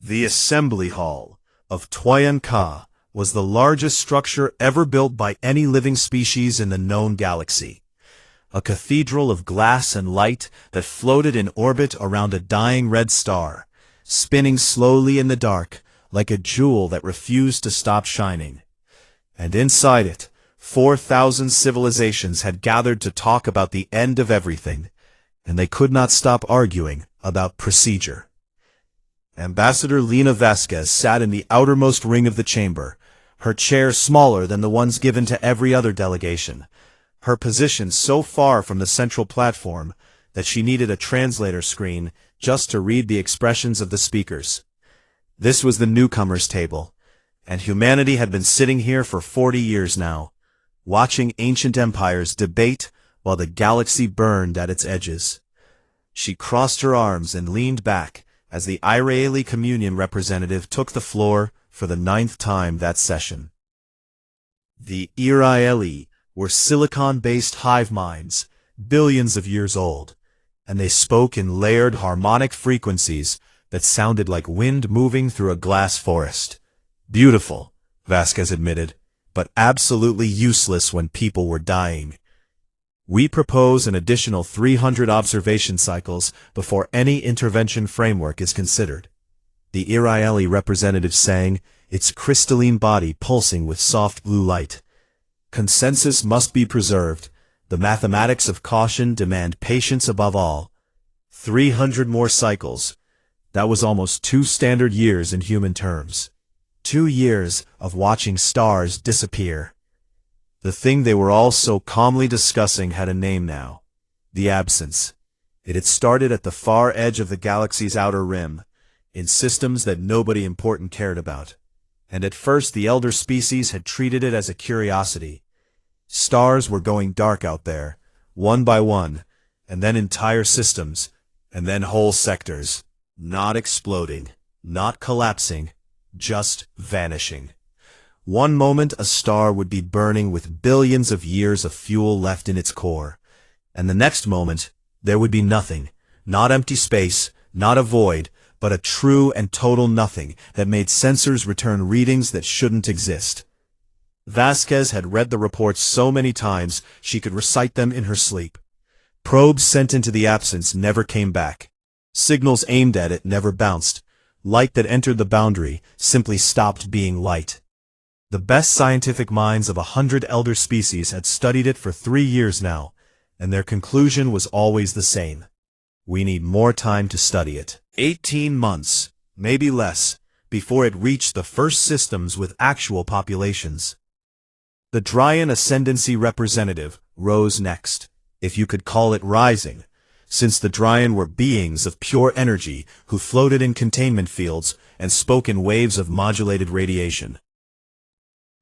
The Assembly Hall of Toyanka was the largest structure ever built by any living species in the known galaxy. A cathedral of glass and light that floated in orbit around a dying red star, spinning slowly in the dark like a jewel that refused to stop shining. And inside it, 4,000 civilizations had gathered to talk about the end of everything, and they could not stop arguing about procedure. Ambassador Lena Vasquez sat in the outermost ring of the chamber, her chair smaller than the ones given to every other delegation, her position so far from the central platform that she needed a translator screen just to read the expressions of the speakers. This was the newcomers' table, and humanity had been sitting here for 40 years now, watching ancient empires debate while the galaxy burned at its edges. She crossed her arms and leaned back as the Israeli Communion representative took the floor for the 9th time that session. The Israeli were silicon-based hive minds, billions of years old, and they spoke in layered harmonic frequencies that sounded like wind moving through a glass forest. Beautiful, Vasquez admitted, but absolutely useless when people were dying. We propose an additional 300 observation cycles before any intervention framework is considered, the Israeli representative sang, its crystalline body pulsing with soft blue light. Consensus must be preserved. The mathematics of caution demand patience above all. 300 more cycles. That was almost 2 standard years in human terms. 2 years of watching stars disappear. The thing they were all so calmly discussing had a name now. The absence. It had started at the far edge of the galaxy's outer rim, in systems that nobody important cared about. And at first the elder species had treated it as a curiosity. Stars were going dark out there, one by one, and then entire systems, and then whole sectors. Not exploding, not collapsing, just vanishing. One moment a star would be burning with billions of years of fuel left in its core, and the next moment there would be nothing, not empty space, not a void, but a true and total nothing that made sensors return readings that shouldn't exist. Vasquez had read the reports so many times she could recite them in her sleep. Probes sent into the absence never came back. Signals aimed at it never bounced. Light that entered the boundary simply stopped being light. The best scientific minds of 100 elder species had studied it for 3 years now, and their conclusion was always the same. We need more time to study it. 18 months, maybe less, before it reached the first systems with actual populations. The Dryan Ascendancy representative rose next, if you could call it rising, since the Dryan were beings of pure energy who floated in containment fields and spoke in waves of modulated radiation.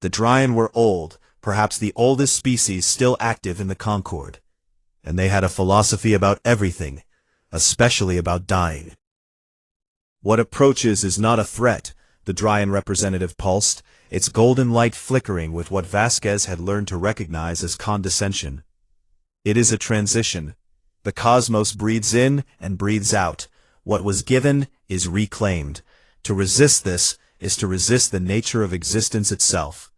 The Dryan were old, perhaps the oldest species still active in the Concord, and they had a philosophy about everything, especially about dying. What approaches is not a threat, the Dryan representative pulsed, its golden light flickering with what Vasquez had learned to recognize as condescension. It is a transition. The cosmos breathes in and breathes out. What was given is reclaimed. To resist this is to resist the nature of existence itself.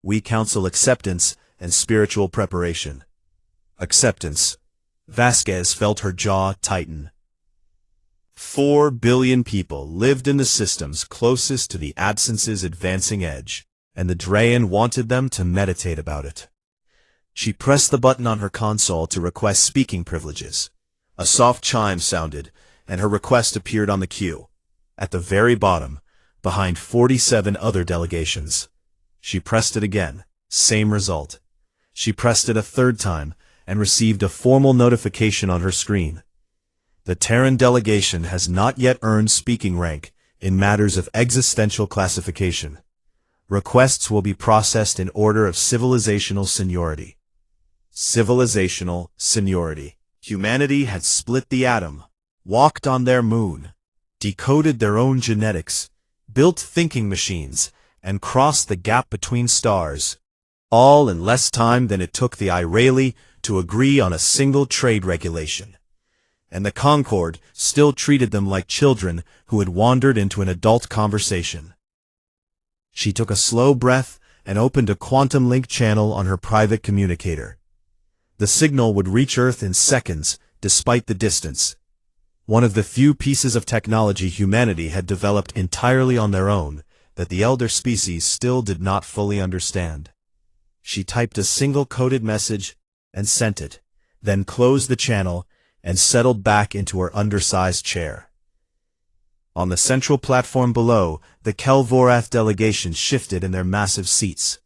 We counsel acceptance and spiritual preparation. Acceptance. Vasquez felt her jaw tighten. 4 billion people lived in the systems closest to the absence's advancing edge, and the Dryan wanted them to meditate about it. She pressed the button on her console to request speaking privileges. A soft chime sounded, and her request appeared on the queue, at the very bottom, behind 47 other delegations. She pressed it again, same result. She pressed it a 3rd time, and received a formal notification on her screen. The Terran delegation has not yet earned speaking rank in matters of existential classification. Requests will be processed in order of civilizational seniority. Civilizational seniority. Humanity had split the atom, walked on their moon, decoded their own genetics, built thinking machines, and crossed the gap between stars, all in less time than it took the Israeli to agree on a single trade regulation. and the Concorde still treated them like children who had wandered into an adult conversation. She took a slow breath and opened a quantum link channel on her private communicator. The signal would reach Earth in seconds, despite the distance. One of the few pieces of technology humanity had developed entirely on their own that the elder species still did not fully understand. She typed a single coded message and sent it, then closed the channel and settled back into her undersized chair. On the central platform below, the Kelvorath delegation shifted in their massive seats.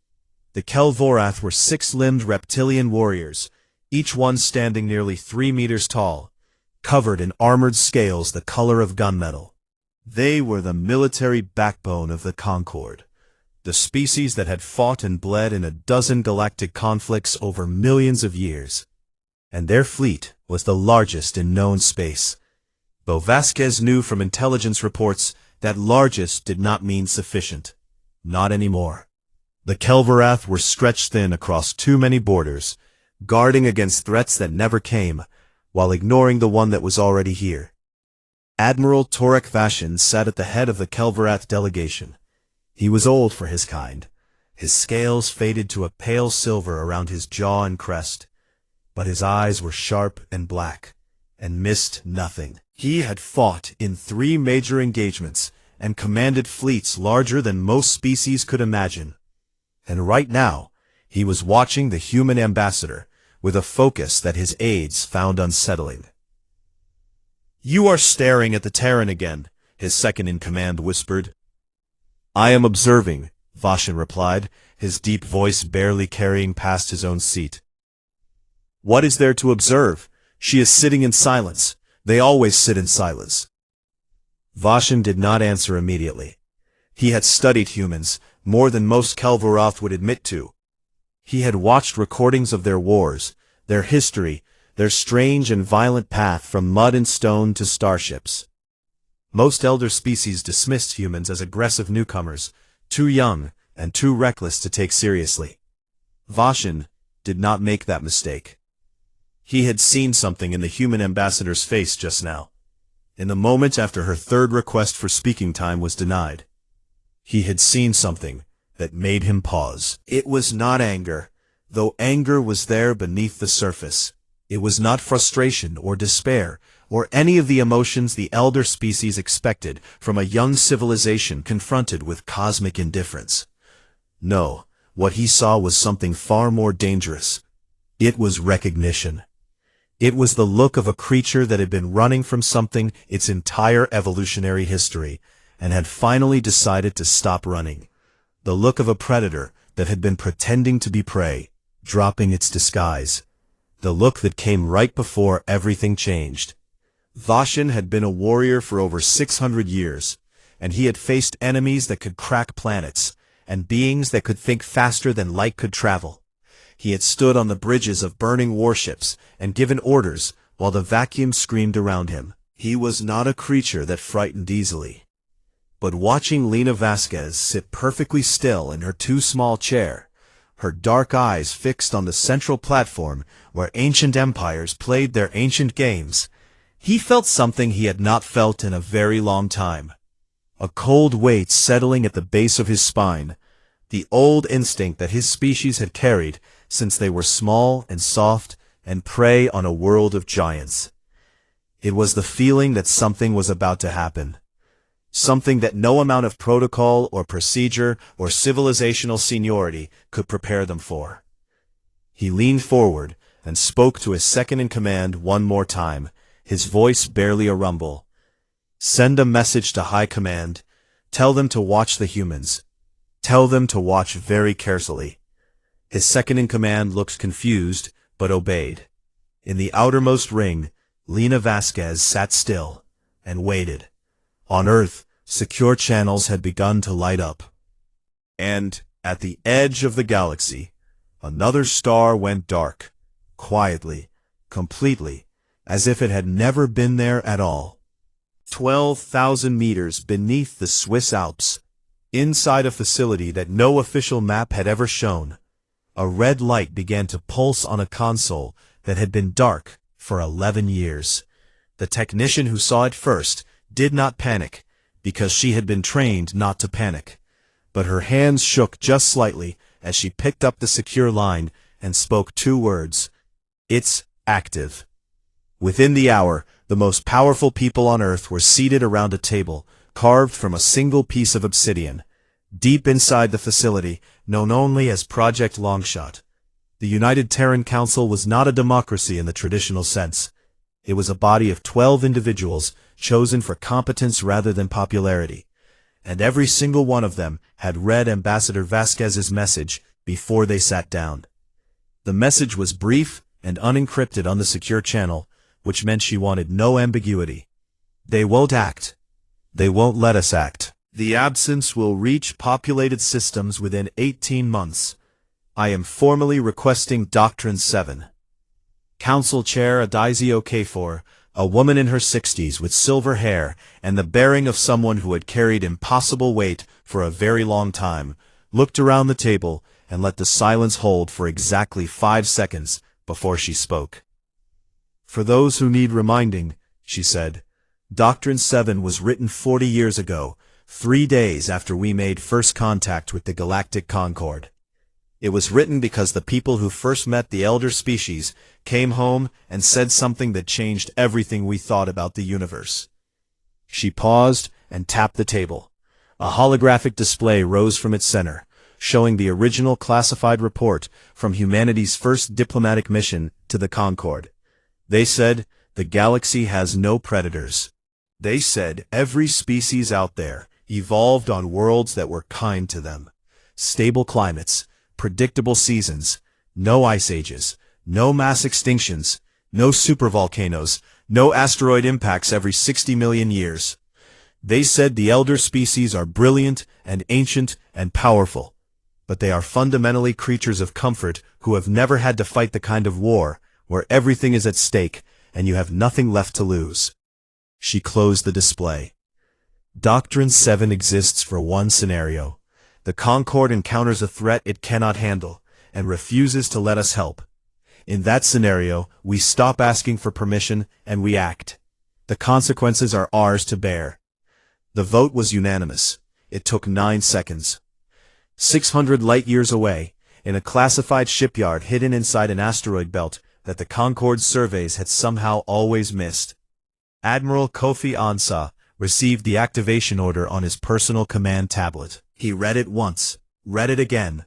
The Kelvorath were six-limbed reptilian warriors, each one standing nearly 3 meters tall, covered in armored scales the color of gunmetal. They were the military backbone of the Concorde, the species that had fought and bled in a dozen galactic conflicts over millions of years. And their fleet was the largest in known space. Though Vasquez knew from intelligence reports that largest did not mean sufficient. Not anymore. The Kelvorath were stretched thin across too many borders, guarding against threats that never came, while ignoring the one that was already here. Admiral Torek Vashin sat at the head of the Kelvorath delegation. He was old for his kind. His scales faded to a pale silver around his jaw and crest, but his eyes were sharp and black, and missed nothing. He had fought in 3 major engagements and commanded fleets larger than most species could imagine. And right now, he was watching the human ambassador with a focus that his aides found unsettling. "You are staring at the Terran again," his second-in-command whispered. "I am observing," Vashin replied, his deep voice barely carrying past his own seat. "What is there to observe? She is sitting in silence. They always sit in silence." Vashin did not answer immediately. He had studied humans, more than most Kelvorath would admit to. He had watched recordings of their wars, their history, their strange and violent path from mud and stone to starships. Most elder species dismissed humans as aggressive newcomers, too young and too reckless to take seriously. Vashin did not make that mistake. He had seen something in the human ambassador's face just now, in the moment after her third request for speaking time was denied. He had seen something that made him pause. It was not anger, though anger was there beneath the surface. It was not frustration or despair, or any of the emotions the elder species expected from a young civilization confronted with cosmic indifference. No, what he saw was something far more dangerous. It was recognition. It was the look of a creature that had been running from something its entire evolutionary history, and had finally decided to stop running. The look of a predator that had been pretending to be prey, dropping its disguise. The look that came right before everything changed. Vashin had been a warrior for over 600 years, and he had faced enemies that could crack planets, and beings that could think faster than light could travel. He had stood on the bridges of burning warships and given orders while the vacuum screamed around him. He was not a creature that frightened easily. But watching Lena Vasquez sit perfectly still in her too small chair, her dark eyes fixed on the central platform where ancient empires played their ancient games, he felt something he had not felt in a very long time. A cold weight settling at the base of his spine, the old instinct that his species had carried since they were small and soft and prey on a world of giants. It was the feeling that something was about to happen. Something that no amount of protocol or procedure or civilizational seniority could prepare them for. He leaned forward and spoke to his second-in-command one more time, his voice barely a rumble. "Send a message to High Command. Tell them to watch the humans. Tell them to watch very carefully." His second-in-command looked confused, but obeyed. In the outermost ring, Lena Vasquez sat still and waited. On Earth, secure channels had begun to light up. And, at the edge of the galaxy, another star went dark, quietly, completely, as if it had never been there at all. 12,000 meters beneath the Swiss Alps, inside a facility that no official map had ever shown, a red light began to pulse on a console that had been dark for 11 years. The technician who saw it first did not panic, because she had been trained not to panic. But her hands shook just slightly as she picked up the secure line and spoke 2 words. "It's active." Within the hour, the most powerful people on Earth were seated around a table, carved from a single piece of obsidian, deep inside the facility, known only as Project Longshot. The United Terran Council was not a democracy in the traditional sense. It was a body of 12 individuals, chosen for competence rather than popularity. And every single one of them had read Ambassador Vasquez's message before they sat down. The message was brief and unencrypted on the secure channel, which meant she wanted no ambiguity. "They won't act. They won't let us act. The absence will reach populated systems within 18 months. I am formally requesting Doctrine 7. Council Chair Adizio K4, a woman in her 60s with silver hair and the bearing of someone who had carried impossible weight for a very long time, looked around the table and let the silence hold for exactly 5 seconds before she spoke. "For those who need reminding," she said, "Doctrine 7 was written 40 years ago, 3 days after we made first contact with the Galactic Concord. It was written because the people who first met the elder species came home and said something that changed everything we thought about the universe." She paused and tapped the table. A holographic display rose from its center, showing the original classified report from humanity's first diplomatic mission to the Concord. They said, "The galaxy has no predators." They said every species out there evolved on worlds that were kind to them. Stable climates, predictable seasons, no ice ages, no mass extinctions, no supervolcanoes, no asteroid impacts every 60 million years. They said the elder species are brilliant and ancient and powerful, but they are fundamentally creatures of comfort who have never had to fight the kind of war where everything is at stake and you have nothing left to lose. She closed the display. Doctrine 7 exists for one scenario. The Concord encounters a threat it cannot handle, and refuses to let us help. In that scenario, we stop asking for permission and we act. The consequences are ours to bear. The vote was unanimous. It took 9 seconds. 600 light-years away, in a classified shipyard hidden inside an asteroid belt that the Concorde surveys had somehow always missed, Admiral Kofi Ansah received the activation order on his personal command tablet. He read it once, read it again,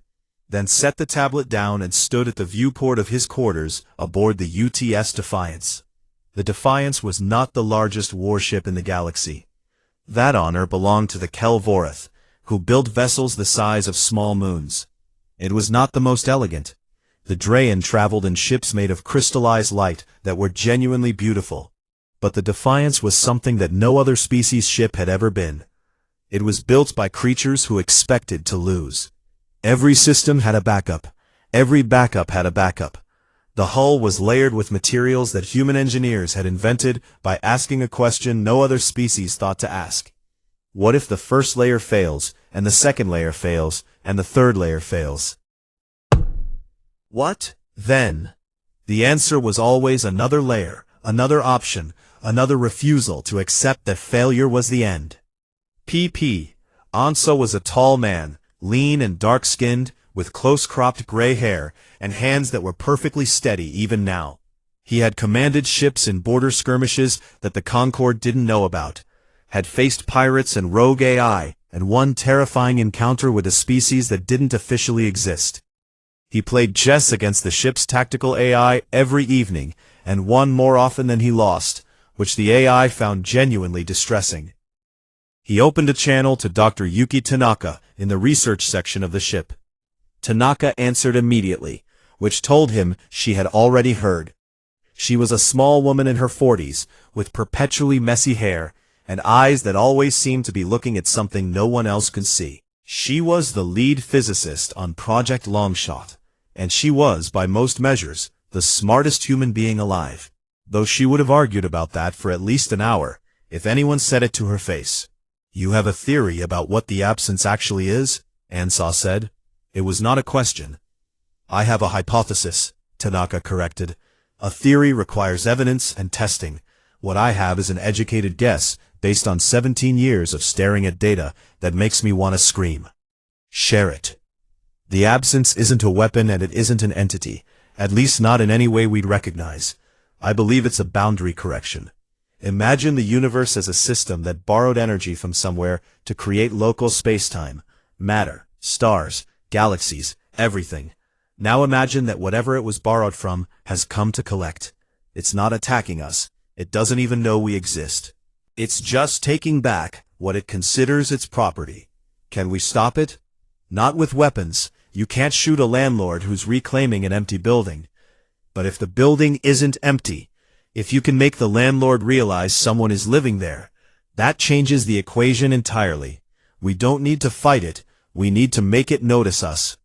then set the tablet down and stood at the viewport of his quarters aboard the UTS Defiance. The Defiance was not the largest warship in the galaxy. That honor belonged to the Kelvorath, who built vessels the size of small moons. It was not the most elegant. The Drayan traveled in ships made of crystallized light that were genuinely beautiful. But the Defiance was something that no other species ship had ever been. It was built by creatures who expected to lose. Every system had a backup. Every backup had a backup. The hull was layered with materials that human engineers had invented by asking a question no other species thought to ask. What if the first layer fails, and the second layer fails, and the third layer fails? What then? The answer was always another layer, another option, another refusal to accept that failure was the end. P.P. Ansah was a tall man, lean and dark-skinned, with close-cropped gray hair and hands that were perfectly steady even now. He had commanded ships in border skirmishes that the Concorde didn't know about, had faced pirates and rogue AI, and one terrifying encounter with a species that didn't officially exist. He played chess against the ship's tactical AI every evening, and won more often than he lost, which the AI found genuinely distressing. He opened a channel to Dr. Yuki Tanaka in the research section of the ship. Tanaka answered immediately, which told him she had already heard. She was a small woman in her 40s, with perpetually messy hair, and eyes that always seemed to be looking at something no one else could see. She was the lead physicist on Project Longshot, and she was, by most measures, the smartest human being alive, though she would have argued about that for at least an hour, if anyone said it to her face. "You have a theory about what the absence actually is?" Ansah said. It was not a question. "I have a hypothesis," Tanaka corrected. "A theory requires evidence and testing. What I have is an educated guess based on 17 years of staring at data that makes me want to scream. Share it. The absence isn't a weapon and it isn't an entity, at least not in any way we'd recognize. I believe it's a boundary correction. Imagine the universe as a system that borrowed energy from somewhere to create local space-time, matter, stars, galaxies, everything. Now imagine that whatever it was borrowed from has come to collect. It's not attacking us. It doesn't even know we exist. It's just taking back what it considers its property. Can we stop it? Not with weapons. You can't shoot a landlord who's reclaiming an empty building. But if the building isn't empty, if you can make the landlord realize someone is living there, that changes the equation entirely. We don't need to fight it. We need to make it notice us.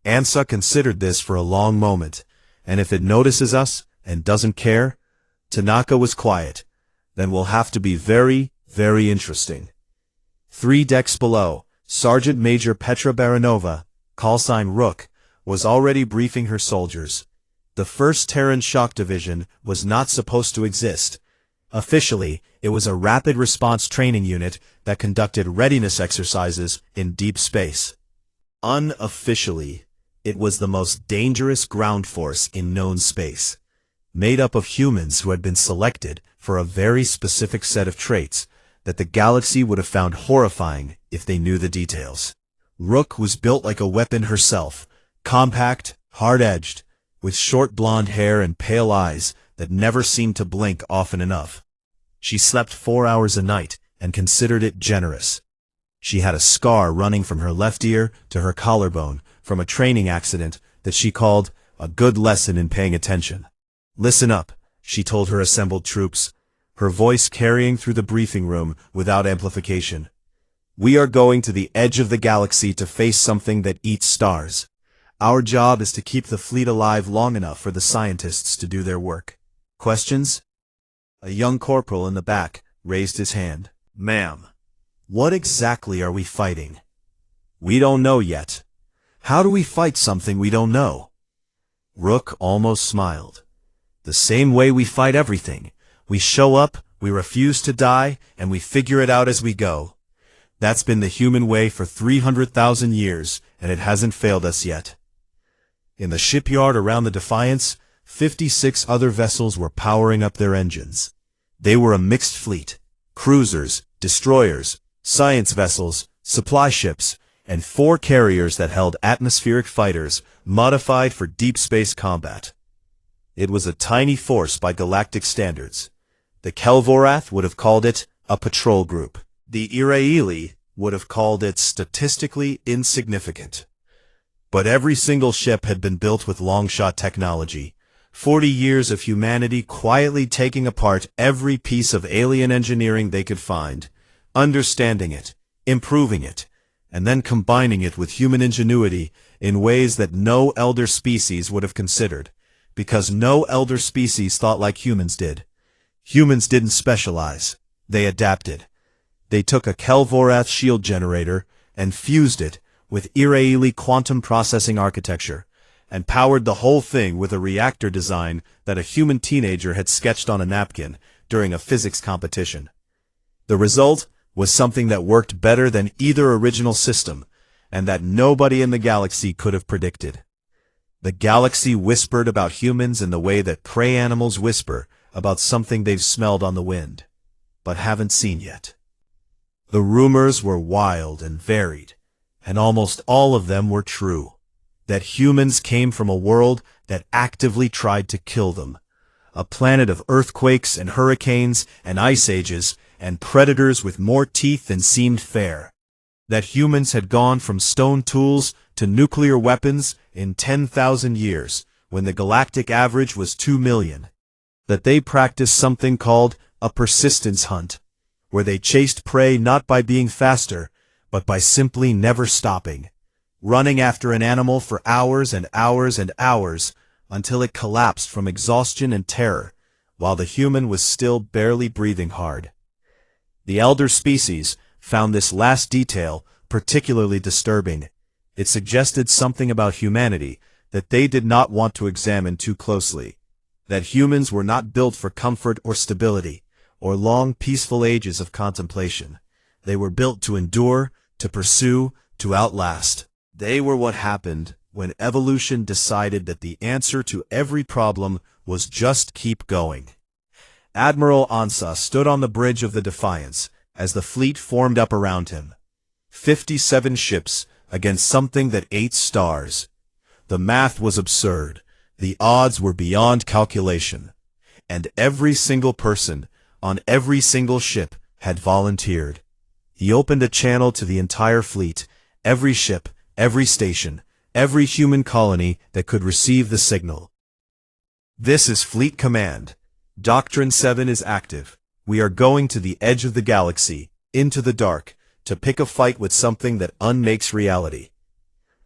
Ansa considered this for a long moment, and if it notices us and doesn't care, Tanaka was quiet. Then we'll have to be very, very interesting. 3 decks below, Sergeant Major Petra Baranova, callsign Rook, was already briefing her soldiers. The 1st Terran Shock Division was not supposed to exist. Officially, it was a rapid response training unit that conducted readiness exercises in deep space. Unofficially, it was the most dangerous ground force in known space, made up of humans who had been selected for a very specific set of traits that the galaxy would have found horrifying if they knew the details. Rook was built like a weapon herself, compact, hard-edged, with short blonde hair and pale eyes that never seemed to blink often enough. She slept 4 hours a night and considered it generous. She had a scar running from her left ear to her collarbone from a training accident that she called a good lesson in paying attention. "Listen up," she told her assembled troops, her voice carrying through the briefing room without amplification. "We are going to the edge of the galaxy to face something that eats stars. Our job is to keep the fleet alive long enough for the scientists to do their work. Questions?" A young corporal in the back raised his hand. "Ma'am, what exactly are we fighting?" "We don't know yet." "How do we fight something we don't know?" Rook almost smiled. "The same way we fight everything. We show up, we refuse to die, and we figure it out as we go. That's been the human way for 300,000 years, and it hasn't failed us yet." In the shipyard around the Defiance, 56 other vessels were powering up their engines. They were a mixed fleet: cruisers, destroyers, science vessels, supply ships, and 4 carriers that held atmospheric fighters modified for deep space combat. It was a tiny force by galactic standards. The Kelvorath would have called it a patrol group. The Iraeli would have called it statistically insignificant. But every single ship had been built with long-shot technology. 40 years of humanity quietly taking apart every piece of alien engineering they could find, understanding it, improving it, and then combining it with human ingenuity in ways that no elder species would have considered, because no elder species thought like humans did. Humans didn't specialize. They adapted. They took a Kelvorath shield generator and fused it with Iraeli quantum processing architecture, and powered the whole thing with a reactor design that a human teenager had sketched on a napkin during a physics competition. The result was something that worked better than either original system, and that nobody in the galaxy could have predicted. The galaxy whispered about humans in the way that prey animals whisper about something they've smelled on the wind, but haven't seen yet. The rumors were wild and varied, and almost all of them were true. That humans came from a world that actively tried to kill them. A planet of earthquakes and hurricanes and ice ages and predators with more teeth than seemed fair. That humans had gone from stone tools to nuclear weapons in 10,000 years, when the galactic average was 2 million. That they practiced something called a persistence hunt, where they chased prey not by being faster, but by simply never stopping, running after an animal for hours and hours and hours until it collapsed from exhaustion and terror, while the human was still barely breathing hard. The elder species found this last detail particularly disturbing. It suggested something about humanity that they did not want to examine too closely. That humans were not built for comfort or stability, or long, peaceful ages of contemplation. They were built to endure, to pursue, to outlast. They were what happened when evolution decided that the answer to every problem was just keep going. Admiral Ansa stood on the bridge of the Defiance as the fleet formed up around him. 57 ships against something that 8 stars. The math was absurd. The odds were beyond calculation. And every single person on every single ship had volunteered. He opened a channel to the entire fleet, every ship, every station, every human colony that could receive the signal. This is Fleet Command. Doctrine 7 is active. We are going to the edge of the galaxy, into the dark, to pick a fight with something that unmakes reality.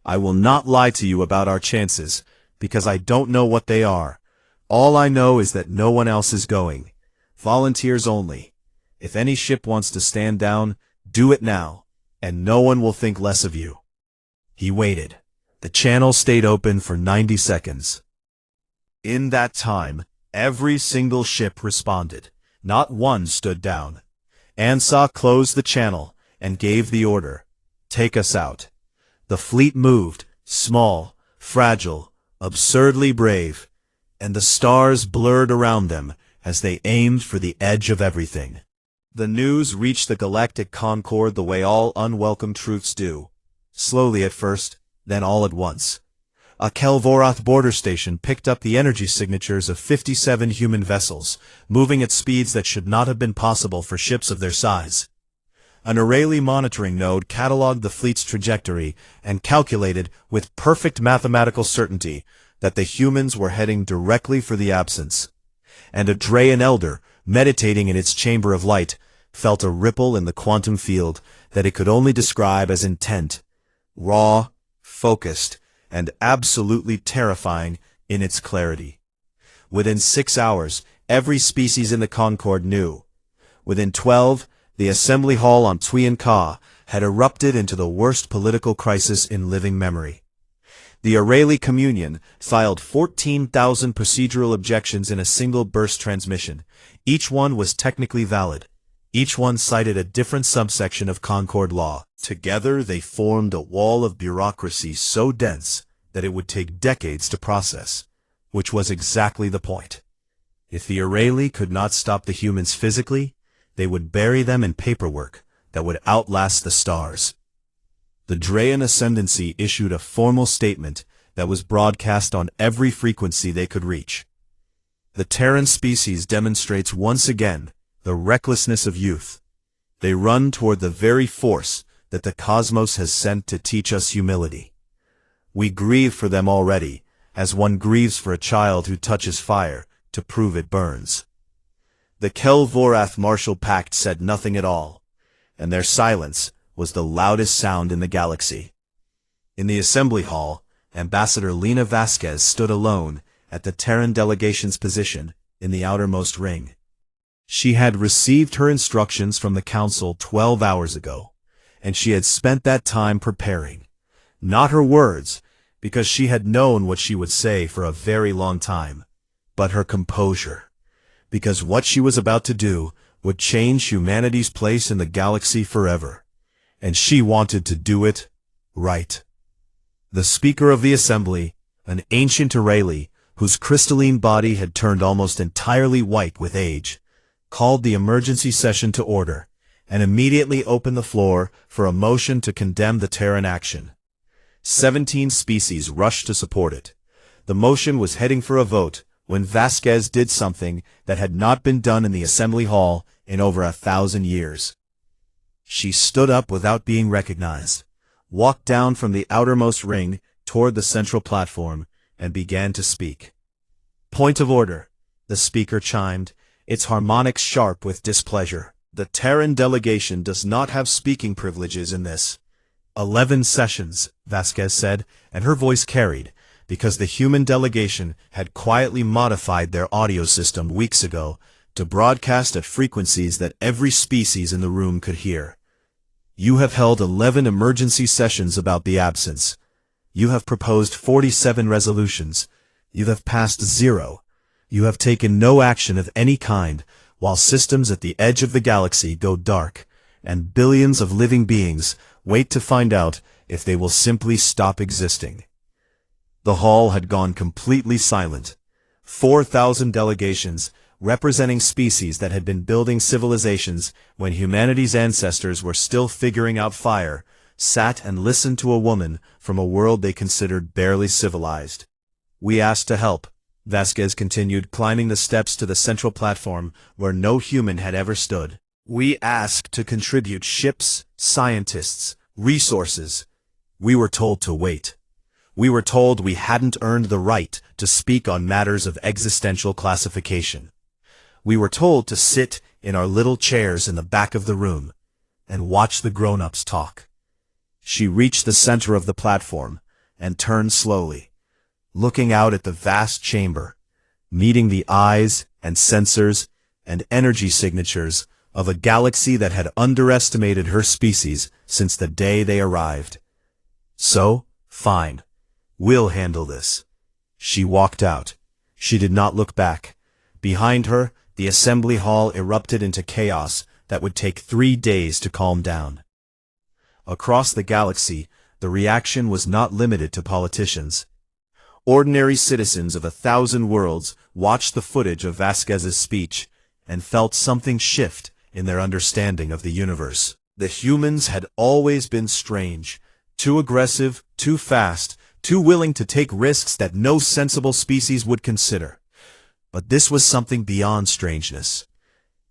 I will not lie to you about our chances, because I don't know what they are. All I know is that no one else is going. Volunteers only. If any ship wants to stand down, do it now, and no one will think less of you. He waited. The channel stayed open for 90 seconds. In that time, every single ship responded. Not one stood down. Ansa closed the channel and gave the order. Take us out. The fleet moved, small, fragile, absurdly brave, and the stars blurred around them as they aimed for the edge of everything. The news reached the Galactic Concord the way all unwelcome truths do. Slowly at first, then all at once. A Kelvorath border station picked up the energy signatures of 57 human vessels, moving at speeds that should not have been possible for ships of their size. An Arrayli monitoring node cataloged the fleet's trajectory and calculated with perfect mathematical certainty that the humans were heading directly for the absence. And a Dreyan elder, meditating in its chamber of light, felt a ripple in the quantum field that it could only describe as intent, raw, focused, and absolutely terrifying in its clarity. Within 6 hours, every species in the Concord knew. Within 12, the assembly hall on Tuyen Ka had erupted into the worst political crisis in living memory. The Arrayli Communion filed 14,000 procedural objections in a single burst transmission. Each one was technically valid. Each one cited a different subsection of Concord law. Together they formed a wall of bureaucracy so dense that it would take decades to process, which was exactly the point. If the Arrayli could not stop the humans physically, they would bury them in paperwork that would outlast the stars. The Dreyan Ascendancy issued a formal statement that was broadcast on every frequency they could reach. The Terran species demonstrates once again the recklessness of youth. They run toward the very force that the cosmos has sent to teach us humility. We grieve for them already, as one grieves for a child who touches fire to prove it burns. The Kelvorath Martial Pact said nothing at all, and their silence was the loudest sound in the galaxy. In the assembly hall, Ambassador Lena Vasquez stood alone at the Terran delegation's position in the outermost ring. She had received her instructions from the Council 12 hours ago, and she had spent that time preparing. Not her words, because she had known what she would say for a very long time, but her composure, because what she was about to do would change humanity's place in the galaxy forever, and she wanted to do it right. The Speaker of the Assembly, an ancient Arrayli whose crystalline body had turned almost entirely white with age, called the emergency session to order, and immediately opened the floor for a motion to condemn the Terran action. 17 species rushed to support it. The motion was heading for a vote when Vasquez did something that had not been done in the assembly hall in over 1,000 years. She stood up without being recognized, walked down from the outermost ring toward the central platform, and began to speak. "Point of order," the speaker chimed, its harmonics sharp with displeasure. "The Terran delegation does not have speaking privileges in this." 11 sessions, Vasquez said, and her voice carried, because the human delegation had quietly modified their audio system weeks ago to broadcast at frequencies that every species in the room could hear. "You have held 11 emergency sessions about the absence. You have proposed 47 resolutions. You have passed 0. You have taken no action of any kind, while systems at the edge of the galaxy go dark, and billions of living beings wait to find out if they will simply stop existing. The hall had gone completely silent. 4,000 delegations, representing species that had been building civilizations when humanity's ancestors were still figuring out fire, sat and listened to a woman from a world they considered barely civilized. "We asked to help," Vasquez continued, climbing the steps to the central platform where no human had ever stood. "We asked to contribute ships, scientists, resources. We were told to wait. We were told we hadn't earned the right to speak on matters of existential classification. We were told to sit in our little chairs in the back of the room and watch the grown-ups talk." She reached the center of the platform and turned slowly, looking out at the vast chamber, meeting the eyes and sensors and energy signatures of a galaxy that had underestimated her species since the day they arrived. "So, fine. We'll handle this." She walked out. She did not look back. Behind her, the assembly hall erupted into chaos that would take 3 days to calm down. Across the galaxy, the reaction was not limited to politicians. Ordinary citizens of 1,000 worlds watched the footage of Vasquez's speech and felt something shift in their understanding of the universe. The humans had always been strange, too aggressive, too fast, too willing to take risks that no sensible species would consider. But this was something beyond strangeness.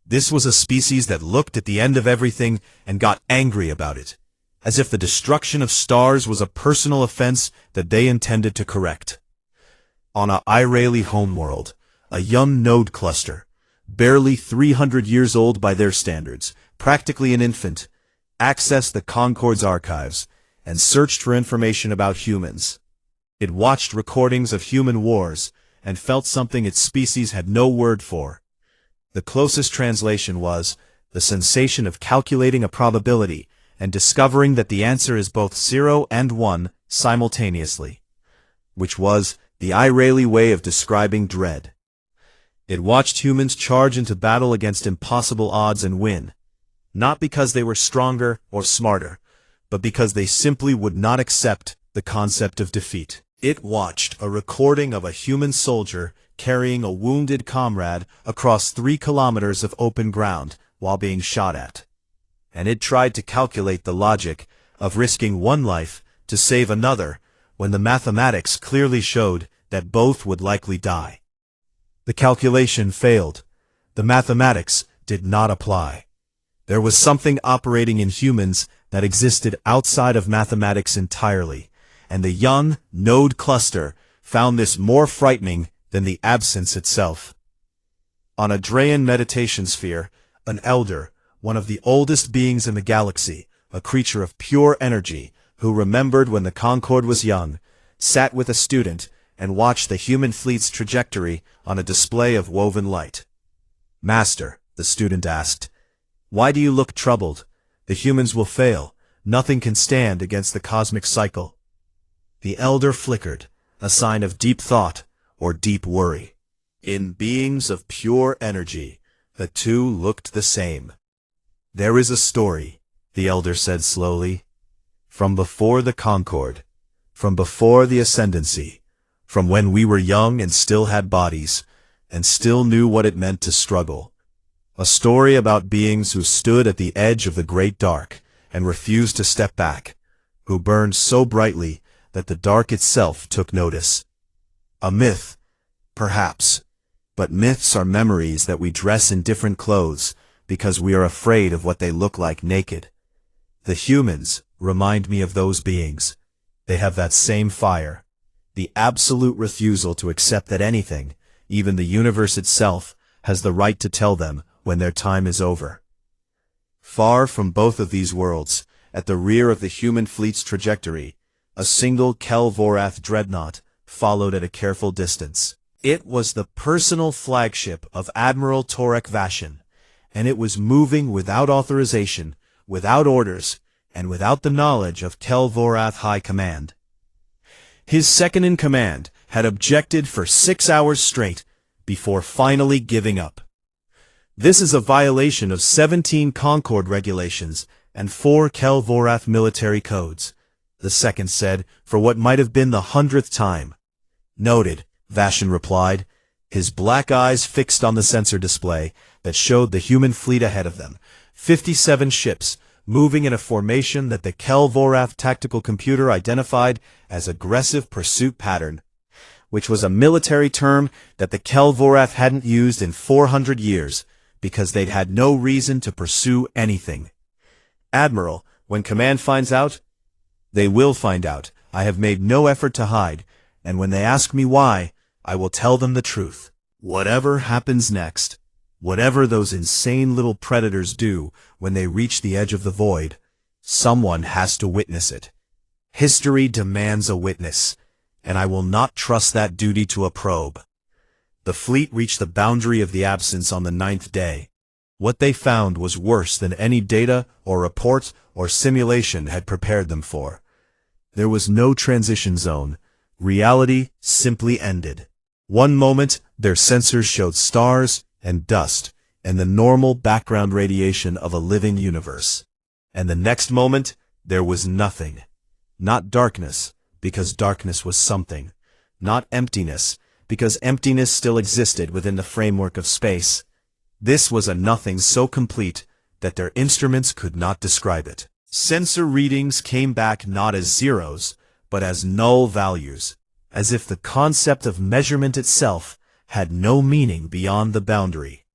This was a species that looked at the end of everything and got angry about it, as if the destruction of stars was a personal offense that they intended to correct. On a Ireli homeworld, a young node cluster, barely 300 years old by their standards, practically an infant, accessed the Concord's archives and searched for information about humans. It watched recordings of human wars and felt something its species had no word for. The closest translation was the sensation of calculating a probability and discovering that the answer is both 0 and 1 simultaneously, which was the Ireli way of describing dread. It watched humans charge into battle against impossible odds and win, not because they were stronger or smarter, but because they simply would not accept the concept of defeat. It watched a recording of a human soldier carrying a wounded comrade across 3 kilometers of open ground while being shot at, and it tried to calculate the logic of risking one life to save another when the mathematics clearly showed that both would likely die. The calculation failed. The mathematics did not apply. There was something operating in humans that existed outside of mathematics entirely, and the young node cluster found this more frightening than the absence itself. On a Drayan meditation sphere, an elder, one of the oldest beings in the galaxy, a creature of pure energy, who remembered when the Concorde was young, sat with a student and watched the human fleet's trajectory on a display of woven light. "Master," the student asked, "why do you look troubled? The humans will fail. Nothing can stand against the cosmic cycle." The elder flickered, a sign of deep thought or deep worry. In beings of pure energy, the two looked the same. "There is a story," the elder said slowly, "from before the Concorde, from before the Ascendancy, from when we were young and still had bodies, and still knew what it meant to struggle. A story about beings who stood at the edge of the great dark and refused to step back, who burned so brightly that the dark itself took notice. A myth, perhaps, but myths are memories that we dress in different clothes because we are afraid of what they look like naked. The humans remind me of those beings. They have that same fire, the absolute refusal to accept that anything, even the universe itself, has the right to tell them when their time is over." Far from both of these worlds, at the rear of the human fleet's trajectory, a single Kel-Vorath dreadnought followed at a careful distance. It was the personal flagship of Admiral Torek Vashin, and it was moving without authorization, without orders, and without the knowledge of Kel-Vorath High Command. His second-in-command had objected for 6 hours straight before finally giving up. This is a violation of 17 Concord regulations and 4 Kel-Vorath military codes, the second said, for what might have been the 100th time. Noted, Vashon replied, his black eyes fixed on the sensor display that showed the human fleet ahead of them, 57 ships, moving in a formation that the Kel-Vorath tactical computer identified as aggressive pursuit pattern, which was a military term that the Kel-Vorath hadn't used in 400 years, because they'd had no reason to pursue anything. Admiral, when command finds out, they will find out. I have made no effort to hide, and when they ask me why, I will tell them the truth. Whatever happens next, whatever those insane little predators do when they reach the edge of the void, someone has to witness it. History demands a witness, and I will not trust that duty to a probe. The fleet reached the boundary of the absence on the 9th day. What they found was worse than any data or report or simulation had prepared them for. There was no transition zone. Reality simply ended. One moment, their sensors showed stars and dust and the normal background radiation of a living universe. And the next moment, there was nothing. Not darkness, because darkness was something. Not emptiness, because emptiness still existed within the framework of space. This was a nothing so complete that their instruments could not describe it. Sensor readings came back not as zeros, but as null values, as if the concept of measurement itself had no meaning beyond the boundary.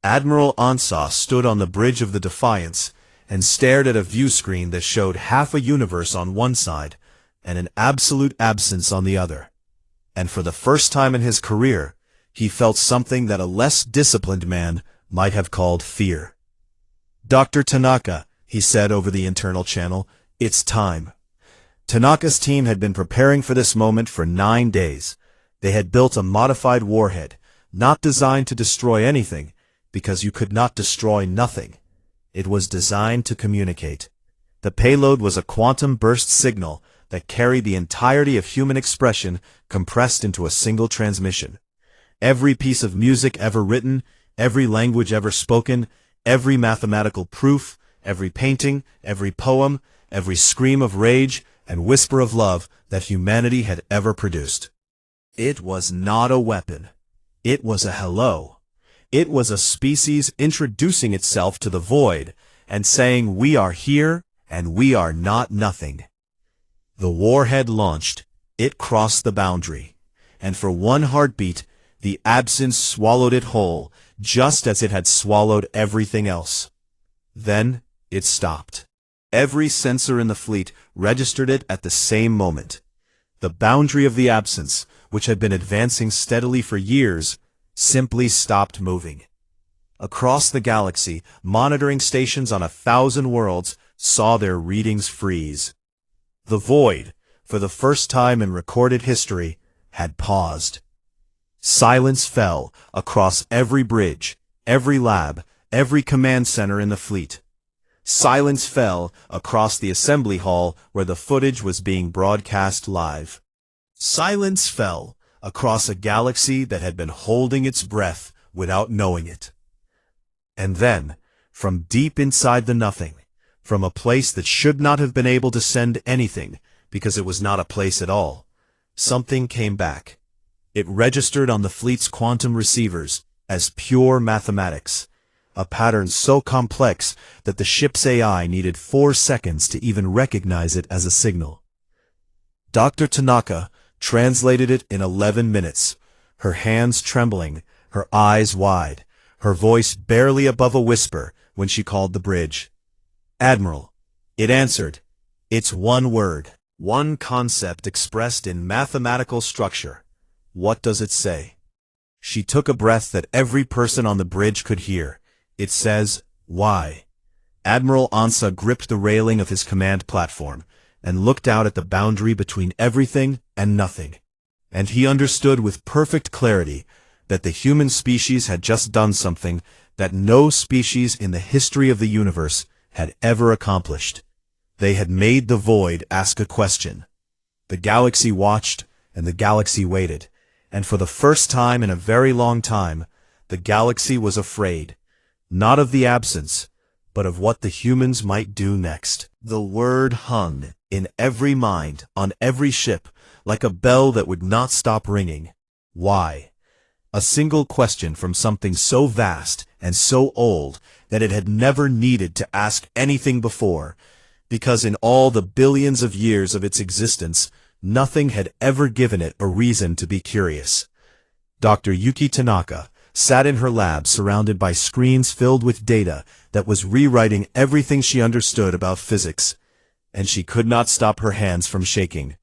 Admiral Ansah stood on the bridge of the Defiance and stared at a view screen that showed half a universe on one side and an absolute absence on the other. And for the first time in his career, he felt something that a less disciplined man might have called fear. "Dr. Tanaka," he said over the internal channel, "it's time." Tanaka's team had been preparing for this moment for 9 days. They had built a modified warhead, not designed to destroy anything, because you could not destroy nothing. It was designed to communicate. The payload was a quantum burst signal that carried the entirety of human expression compressed into a single transmission. Every piece of music ever written, every language ever spoken, every mathematical proof, every painting, every poem, every scream of rage and whisper of love that humanity had ever produced. It was not a weapon. It was a hello. It was a species introducing itself to the void and saying, "We are here and we are not nothing." The warhead launched. It crossed the boundary. And for one heartbeat, the absence swallowed it whole, just as it had swallowed everything else. Then it stopped. Every sensor in the fleet registered it at the same moment. The boundary of the absence, which had been advancing steadily for years, simply stopped moving. Across the galaxy, monitoring stations on 1,000 worlds saw their readings freeze. The void, for the first time in recorded history, had paused. Silence fell across every bridge, every lab, every command center in the fleet. Silence fell across the assembly hall where the footage was being broadcast live. Silence fell across a galaxy that had been holding its breath without knowing it. And then, from deep inside the nothing, from a place that should not have been able to send anything because it was not a place at all, something came back. It registered on the fleet's quantum receivers as pure mathematics, a pattern so complex that the ship's AI needed 4 seconds to even recognize it as a signal. Dr. Tanaka translated it in 11 minutes, her hands trembling, her eyes wide, her voice barely above a whisper when she called the bridge. "Admiral." It answered. It's one word, one concept expressed in mathematical structure. What does it say? She took a breath that every person on the bridge could hear. It says, "Why?" Admiral Ansah gripped the railing of his command platform and looked out at the boundary between everything and nothing. And he understood with perfect clarity that the human species had just done something that no species in the history of the universe had ever accomplished. They had made the void ask a question. The galaxy watched, and the galaxy waited, and for the first time in a very long time, The galaxy was afraid, not of the absence, but of what the humans might do next. The word hung in every mind, on every ship, like a bell that would not stop ringing. Why? A single question from something so vast and so old that it had never needed to ask anything before, because in all the billions of years of its existence, nothing had ever given it a reason to be curious. Dr. Yuki Tanaka sat in her lab surrounded by screens filled with data that was rewriting everything she understood about physics, and she could not stop her hands from shaking.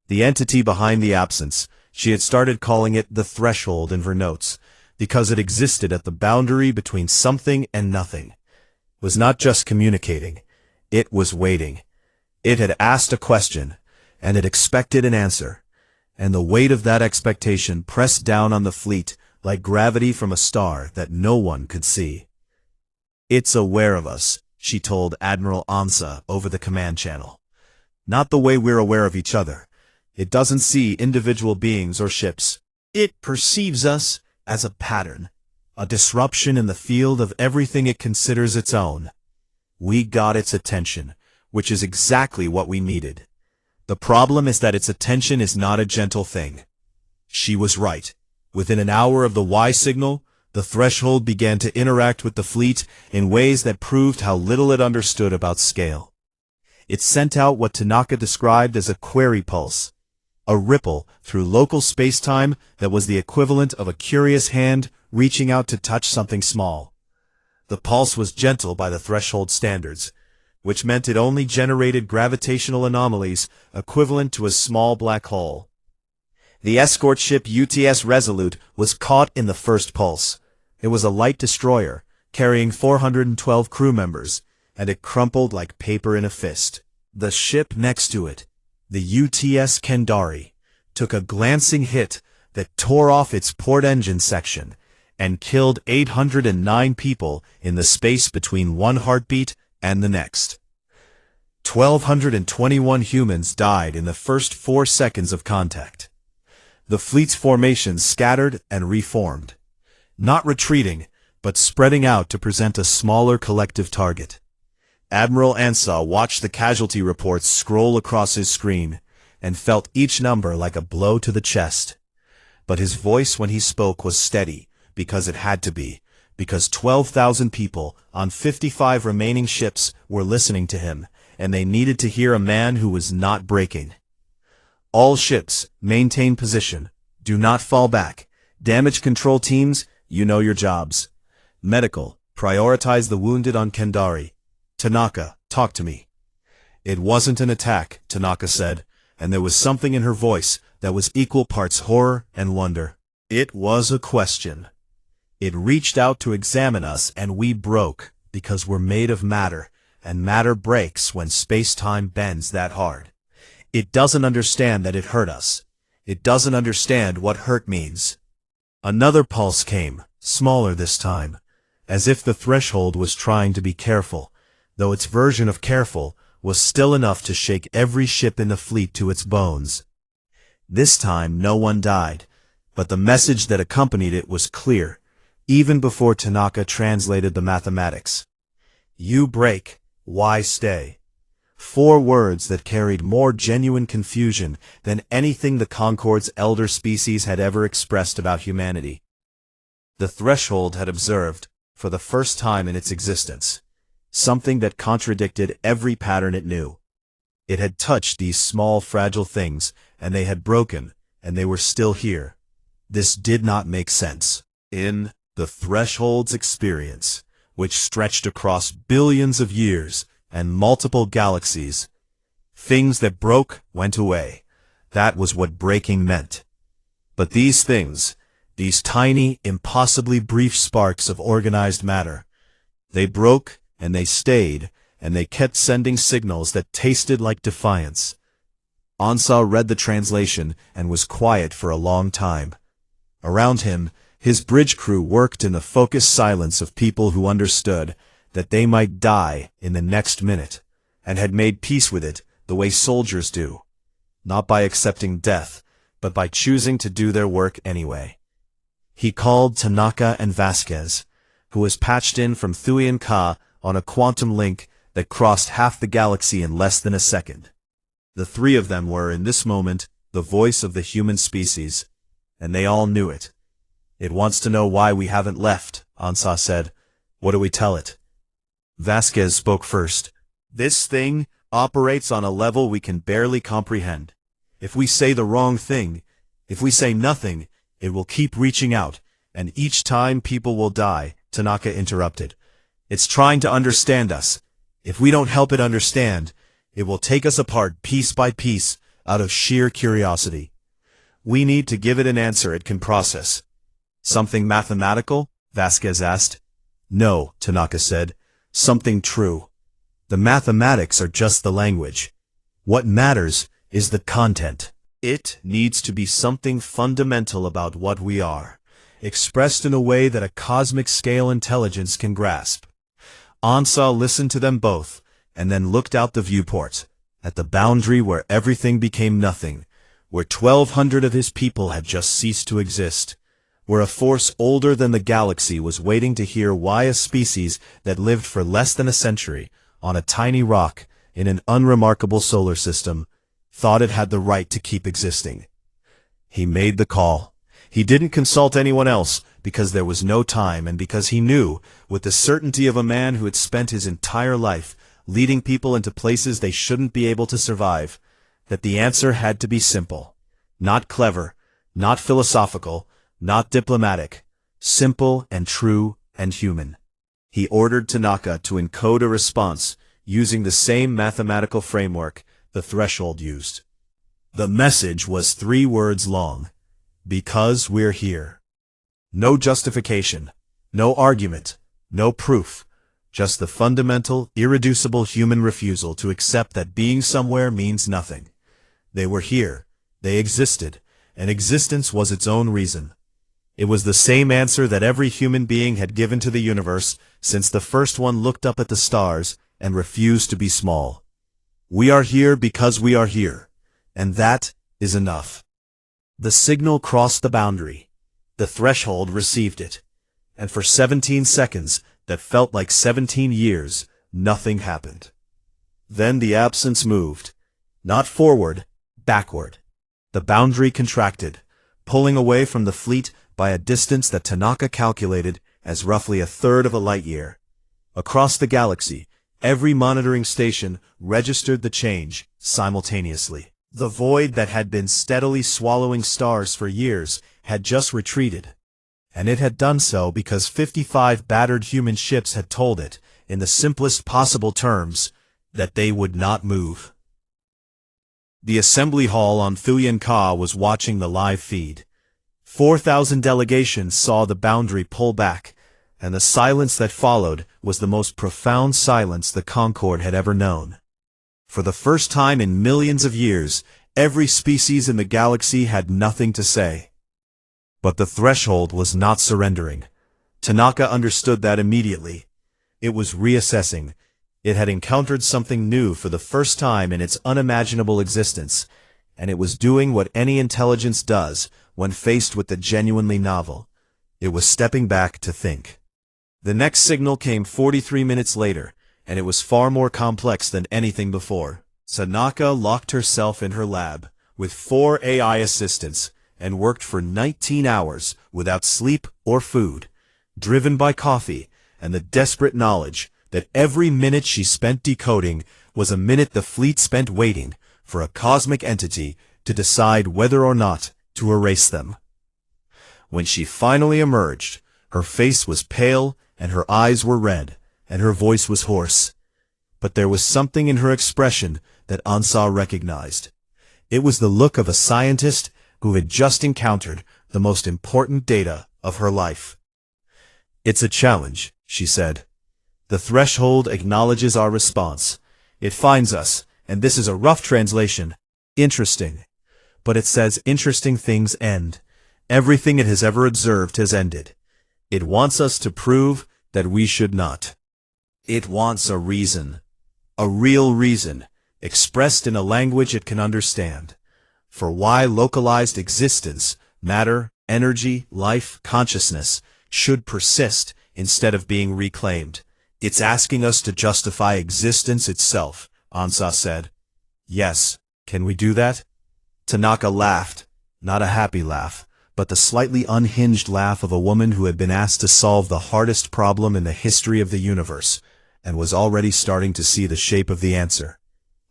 The entity behind the absence, she had started calling it the threshold in her notes, because it existed at the boundary between something and nothing. Was not just communicating, it was waiting. It had asked a question, and it expected an answer, and the weight of that expectation pressed down on the fleet like gravity from a star that no one could see. "It's aware of us," she told Admiral Ansa over the command channel. "Not the way we're aware of each other. It doesn't see individual beings or ships. It perceives us as a pattern, a disruption in the field of everything it considers its own. We got its attention, which is exactly what we needed. The problem is that its attention is not a gentle thing." She was right. Within an hour of the Y signal, the threshold began to interact with the fleet in ways that proved how little it understood about scale. It sent out what Tanaka described as a query pulse, a ripple through local space-time that was the equivalent of a curious hand reaching out to touch something small. The pulse was gentle by the threshold standards, which meant it only generated gravitational anomalies equivalent to a small black hole. The escort ship UTS Resolute was caught in the first pulse. It was a light destroyer, carrying 412 crew members, and it crumpled like paper in a fist. The ship next to it, the UTS Kendari, took a glancing hit that tore off its port engine section and killed 809 people in the space between one heartbeat and the next. 1,221 humans died in the first 4 seconds of contact. The fleet's formation scattered and reformed, not retreating, but spreading out to present a smaller collective target. Admiral Ansa watched the casualty reports scroll across his screen and felt each number like a blow to the chest. But his voice when he spoke was steady, because it had to be, because 12,000 people on 55 remaining ships were listening to him, and they needed to hear a man who was not breaking. "All ships, maintain position. Do not fall back. Damage control teams, you know your jobs. Medical, prioritize the wounded on Kendari. Tanaka, talk to me." "It wasn't an attack," Tanaka said, and there was something in her voice that was equal parts horror and wonder. "It was a question. It reached out to examine us, and we broke, because we're made of matter, and matter breaks when space-time bends that hard. It doesn't understand that it hurt us. It doesn't understand what hurt means." Another pulse came, smaller this time, as if the threshold was trying to be careful, though its version of careful was still enough to shake every ship in the fleet to its bones. This time no one died, but the message that accompanied it was clear, even before Tanaka translated the mathematics. "You break, why stay?" 4 words that carried more genuine confusion than anything the Concorde's elder species had ever expressed about humanity. The threshold had observed, for the first time in its existence, something that contradicted every pattern it knew. It had touched these small fragile things, and they had broken, and they were still here. This did not make sense. In the threshold's experience, which stretched across billions of years and multiple galaxies, things that broke went away. That was what breaking meant. But these things, these tiny, impossibly brief sparks of organized matter, they broke and they stayed, and they kept sending signals that tasted like defiance. Ansa read the translation and was quiet for a long time. Around him, his bridge crew worked in the focused silence of people who understood that they might die in the next minute, and had made peace with it the way soldiers do, not by accepting death, but by choosing to do their work anyway. He called Tanaka and Vasquez, who was patched in from Thuyan Ka on a quantum link that crossed half the galaxy in less than a second. The three of them were, in this moment, the voice of the human species, and they all knew it. "It wants to know why we haven't left," Ansa said. "What do we tell it?" Vasquez spoke first. "This thing operates on a level we can barely comprehend. If we say the wrong thing, if we say nothing, it will keep reaching out, and each time people will die," Tanaka interrupted. "It's trying to understand us. If we don't help it understand, it will take us apart piece by piece out of sheer curiosity. We need to give it an answer it can process." "Something mathematical?" Vasquez asked. "No," Tanaka said. "Something true. The mathematics are just the language. What matters is the content. It needs to be something fundamental about what we are, expressed in a way that a cosmic-scale intelligence can grasp." Ansa listened to them both, and then looked out the viewport, at the boundary where everything became nothing, where 1,200 of his people had just ceased to exist, where a force older than the galaxy was waiting to hear why a species that lived for less than a century on a tiny rock in an unremarkable solar system thought it had the right to keep existing. He made the call. He didn't consult anyone else because there was no time, and because he knew, with the certainty of a man who had spent his entire life leading people into places they shouldn't be able to survive, that the answer had to be simple. Not clever, not philosophical, not diplomatic. Simple and true and human. He ordered Tanaka to encode a response using the same mathematical framework the threshold used. The message was 3 words long. "Because we're here." No justification, no argument, no proof, just the fundamental, irreducible human refusal to accept that being somewhere means nothing. They were here, they existed, and existence was its own reason. It was the same answer that every human being had given to the universe since the first one looked up at the stars and refused to be small. We are here because we are here, and that is enough. The signal crossed the boundary. The threshold received it. And for 17 seconds, that felt like 17 years, nothing happened. Then the absence moved. Not forward, backward. The boundary contracted, pulling away from the fleet by a distance that Tanaka calculated as roughly a third of a light year. Across the galaxy, every monitoring station registered the change simultaneously. The void that had been steadily swallowing stars for years had just retreated. And it had done so because 55 battered human ships had told it, in the simplest possible terms, that they would not move. The assembly hall on Thuyan Ka was watching the live feed. 4,000 delegations saw the boundary pull back, and the silence that followed was the most profound silence the Concord had ever known. For the first time in millions of years, every species in the galaxy had nothing to say. But the threshold was not surrendering. Tanaka understood that immediately. It was reassessing. It had encountered something new for the first time in its unimaginable existence, and it was doing what any intelligence does when faced with the genuinely novel. It was stepping back to think. The next signal came 43 minutes later, and it was far more complex than anything before. Tanaka locked herself in her lab, with 4 AI assistants, and worked for 19 hours without sleep or food, driven by coffee and the desperate knowledge that every minute she spent decoding was a minute the fleet spent waiting for a cosmic entity to decide whether or not to erase them. When she finally emerged, her face was pale and her eyes were red, and her voice was hoarse. But there was something in her expression that Ansa recognized. It was the look of a scientist who had just encountered the most important data of her life. "It's a challenge," she said. "The threshold acknowledges our response. It finds us, and this is a rough translation, interesting. But it says interesting things end. Everything it has ever observed has ended. It wants us to prove that we should not. It wants a reason. A real reason, expressed in a language it can understand, for why localized existence, matter, Energy, life, consciousness should persist instead of being reclaimed. It's asking us to justify existence itself, Ansa said. Yes, can we do that? Tanaka laughed, not a happy laugh, but the slightly unhinged laugh of a woman who had been asked to solve the hardest problem in the history of the universe, and was already starting to see the shape of the answer.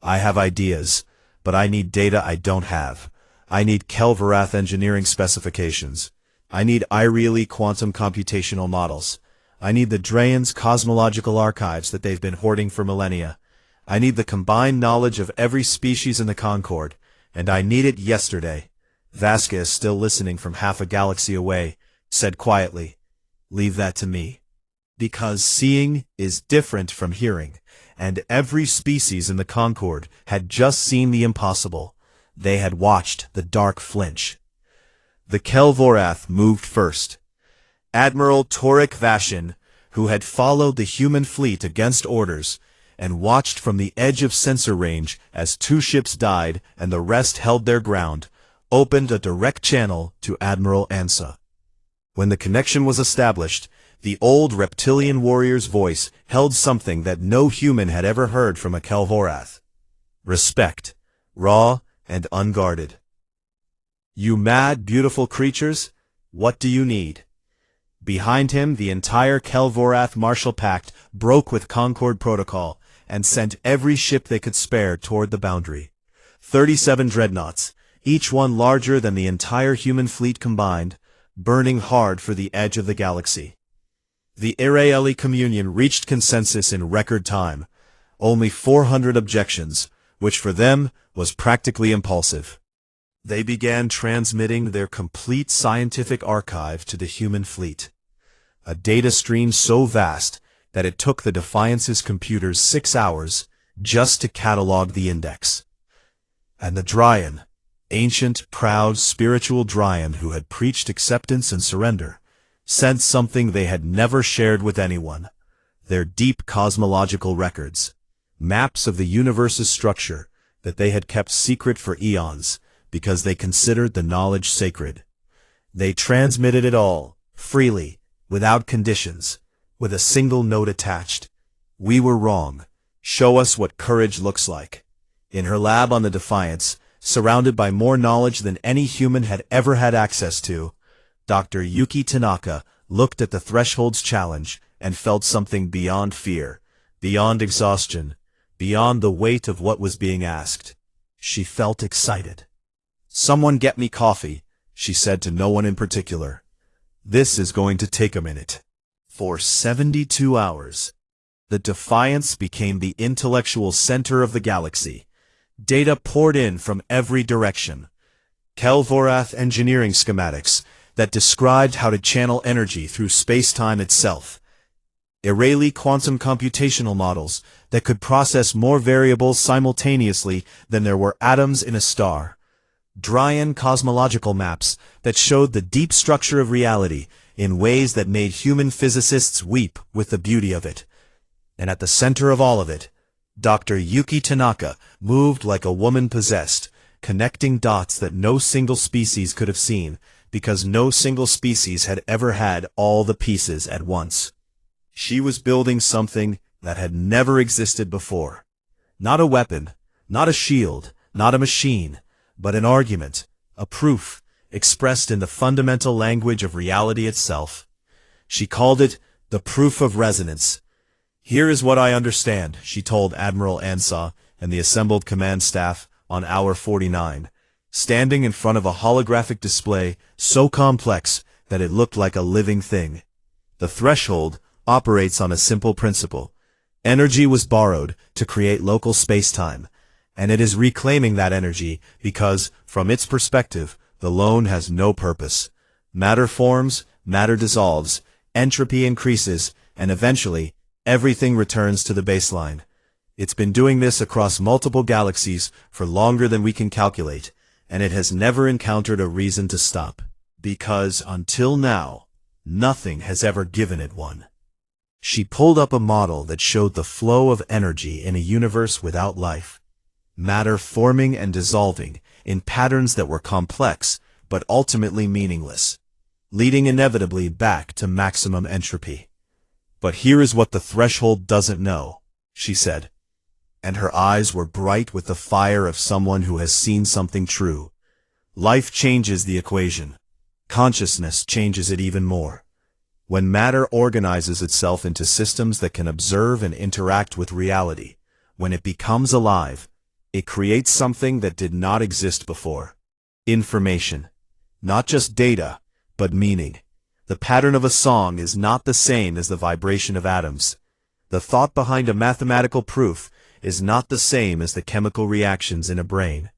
I have ideas, but I need data I don't have. I need Kelvarath engineering specifications. I need Irelie quantum computational models. I need the Draen's cosmological archives that they've been hoarding for millennia. I need the combined knowledge of every species in the Concord, and I need it yesterday. Vasquez, still listening from half a galaxy away, said quietly, "Leave that to me." Because seeing is different from hearing, and every species in the Concord had just seen the impossible. They had watched the dark flinch. The Kelvorath moved first. Admiral Torek Vashin, who had followed the human fleet against orders, and watched from the edge of sensor range as 2 ships died and the rest held their ground, opened a direct channel to Admiral Ansa. When the connection was established, the old reptilian warrior's voice held something that no human had ever heard from a Kelvorath. Respect, raw and unguarded. "You mad, beautiful creatures, what do you need?" Behind him, the entire Kelvorath Marshall Pact broke with Concord Protocol and sent every ship they could spare toward the boundary. 37 dreadnoughts, each one larger than the entire human fleet combined, burning hard for the edge of the galaxy. The Irelie Communion reached consensus in record time, only 400 objections, which for them was practically impulsive. They began transmitting their complete scientific archive to the human fleet. A data stream so vast that it took the Defiance's computers 6 hours just to catalog the index. And the Dryan, ancient, proud, spiritual Dryan who had preached acceptance and surrender, sent something they had never shared with anyone: their deep cosmological records, maps of the universe's structure that they had kept secret for eons because they considered the knowledge sacred. They transmitted it all, freely, without conditions, with a single note attached: "We were wrong. Show us what courage looks like." In her lab on the Defiance, surrounded by more knowledge than any human had ever had access to, Dr. Yuki Tanaka looked at the Threshold's challenge and felt something beyond fear, beyond exhaustion, beyond the weight of what was being asked. She felt excited. "Someone get me coffee," she said to no one in particular. "This is going to take a minute." For 72 hours, the Defiance became the intellectual center of the galaxy. Data poured in from every direction. Kelvorath engineering schematics that described how to channel energy through space-time itself. Irelie quantum computational models that could process more variables simultaneously than there were atoms in a star. Dryan cosmological maps that showed the deep structure of reality in ways that made human physicists weep with the beauty of it. And at the center of all of it, Dr. Yuki Tanaka moved like a woman possessed, connecting dots that no single species could have seen, because no single species had ever had all the pieces at once. She was building something that had never existed before. Not a weapon, not a shield, not a machine, but an argument, a proof, expressed in the fundamental language of reality itself. She called it the proof of resonance. "Here is what I understand," she told Admiral Ansa and the assembled command staff on hour 49, standing in front of a holographic display so complex that it looked like a living thing. "The Threshold operates on a simple principle. Energy was borrowed to create local space-time, and it is reclaiming that energy because, from its perspective, the loan has no purpose. Matter forms, matter dissolves, entropy increases, and eventually, everything returns to the baseline. It's been doing this across multiple galaxies for longer than we can calculate, and it has never encountered a reason to stop, because until now, nothing has ever given it one." She pulled up a model that showed the flow of energy in a universe without life. Matter forming and dissolving in patterns that were complex, but ultimately meaningless. leading inevitably back to maximum entropy. "But here is what the threshold doesn't know," she said, and her eyes were bright with the fire of someone who has seen something true. "Life changes the equation. Consciousness changes it even more. When matter organizes itself into systems that can observe and interact with reality, when it becomes alive, it creates something that did not exist before. Information. Not just data, but meaning. The pattern of a song is not the same as the vibration of atoms. The thought behind a mathematical proof is not the same as the chemical reactions in a brain.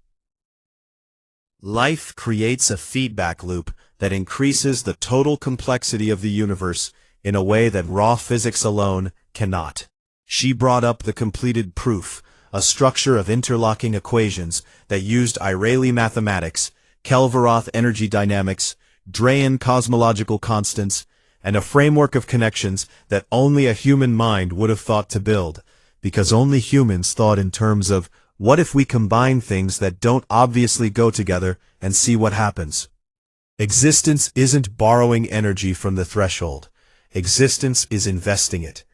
Life creates a feedback loop that increases the total complexity of the universe in a way that raw physics alone cannot." She brought up the completed proof, a structure of interlocking equations that used Ireli mathematics, Kelvaroth energy dynamics, Drayan cosmological constants, and a framework of connections that only a human mind would have thought to build, because only humans thought in terms of, what if we combine things that don't obviously go together and see what happens? Existence isn't borrowing energy from the threshold. Existence is investing it.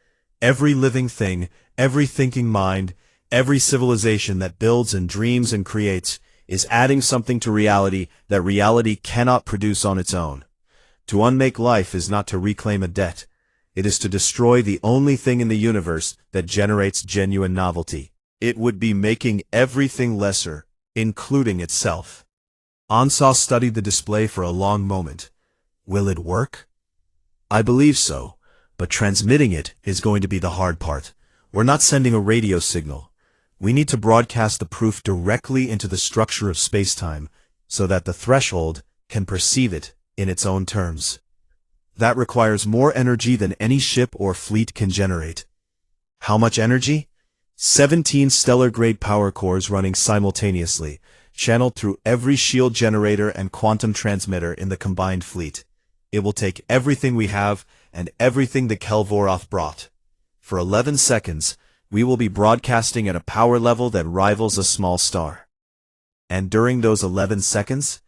Every living thing, every thinking mind, every civilization that builds and dreams and creates is adding something to reality that reality cannot produce on its own. To unmake life is not to reclaim a debt. It is to destroy the only thing in the universe that generates genuine novelty. It would be making everything lesser, including itself. Ansa studied the display for a long moment. "Will it work?" "I believe so, but transmitting it is going to be the hard part. We're not sending a radio signal. We need to broadcast the proof directly into the structure of space-time so that the threshold can perceive it in its own terms. That requires more energy than any ship or fleet can generate." "How much energy?" 17 stellar-grade power cores running simultaneously, channeled through every shield generator and quantum transmitter in the combined fleet. It will take everything we have and everything the Kelvaroth brought. For 11 seconds, we will be broadcasting at a power level that rivals a small star. And during those 11 seconds,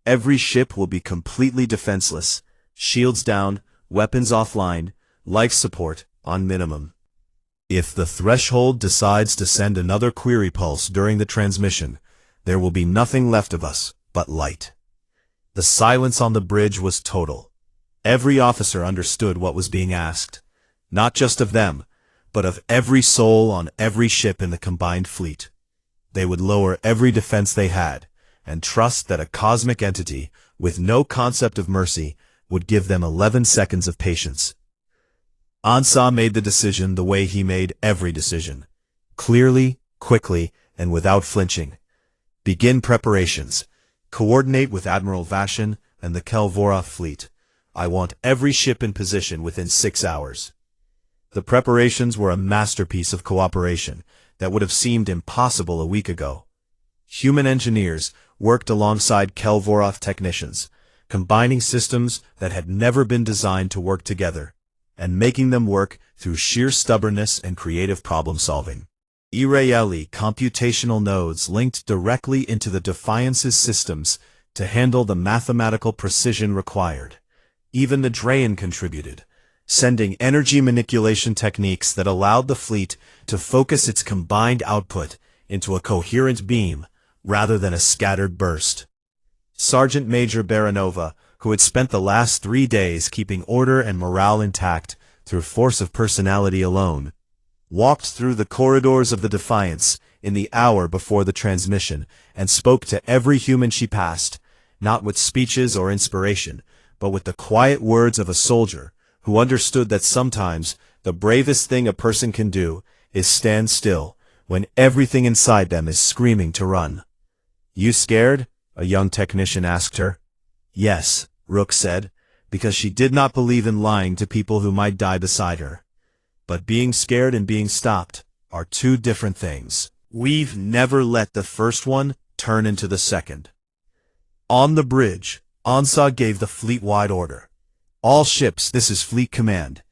every ship will be completely defenseless, shields down, weapons offline, life support on minimum. If the threshold decides to send another query pulse during the transmission, there will be nothing left of us but light." The silence on the bridge was total. Every officer understood what was being asked, not just of them, but of every soul on every ship in the combined fleet. They would lower every defense they had, and trust that a cosmic entity, with no concept of mercy, would give them 11 seconds of patience. Ansa made the decision the way he made every decision. Clearly, quickly, and without flinching. "Begin preparations. Coordinate with Admiral Vashin and the Kelvaroth fleet. I want every ship in position within 6 hours." The preparations were a masterpiece of cooperation that would have seemed impossible a week ago. Human engineers worked alongside Kelvaroth technicians, combining systems that had never been designed to work together, and making them work through sheer stubbornness and creative problem-solving. Ireli computational nodes linked directly into the Defiance's systems to handle the mathematical precision required. Even the Drayan contributed, sending energy manipulation techniques that allowed the fleet to focus its combined output into a coherent beam rather than a scattered burst. Sergeant Major Baranova, who had spent the last 3 days keeping order and morale intact through force of personality alone, walked through the corridors of the Defiance in the hour before the transmission and spoke to every human she passed, not with speeches or inspiration, but with the quiet words of a soldier who understood that sometimes the bravest thing a person can do is stand still when everything inside them is screaming to run. "You scared?" a young technician asked her. "Yes," Rook said, because she did not believe in lying to people who might die beside her. But being scared and being stopped are two different things. We've never let the first one turn into the second. On the bridge, Ansa gave the fleet-wide order. "All ships, this is Fleet Command.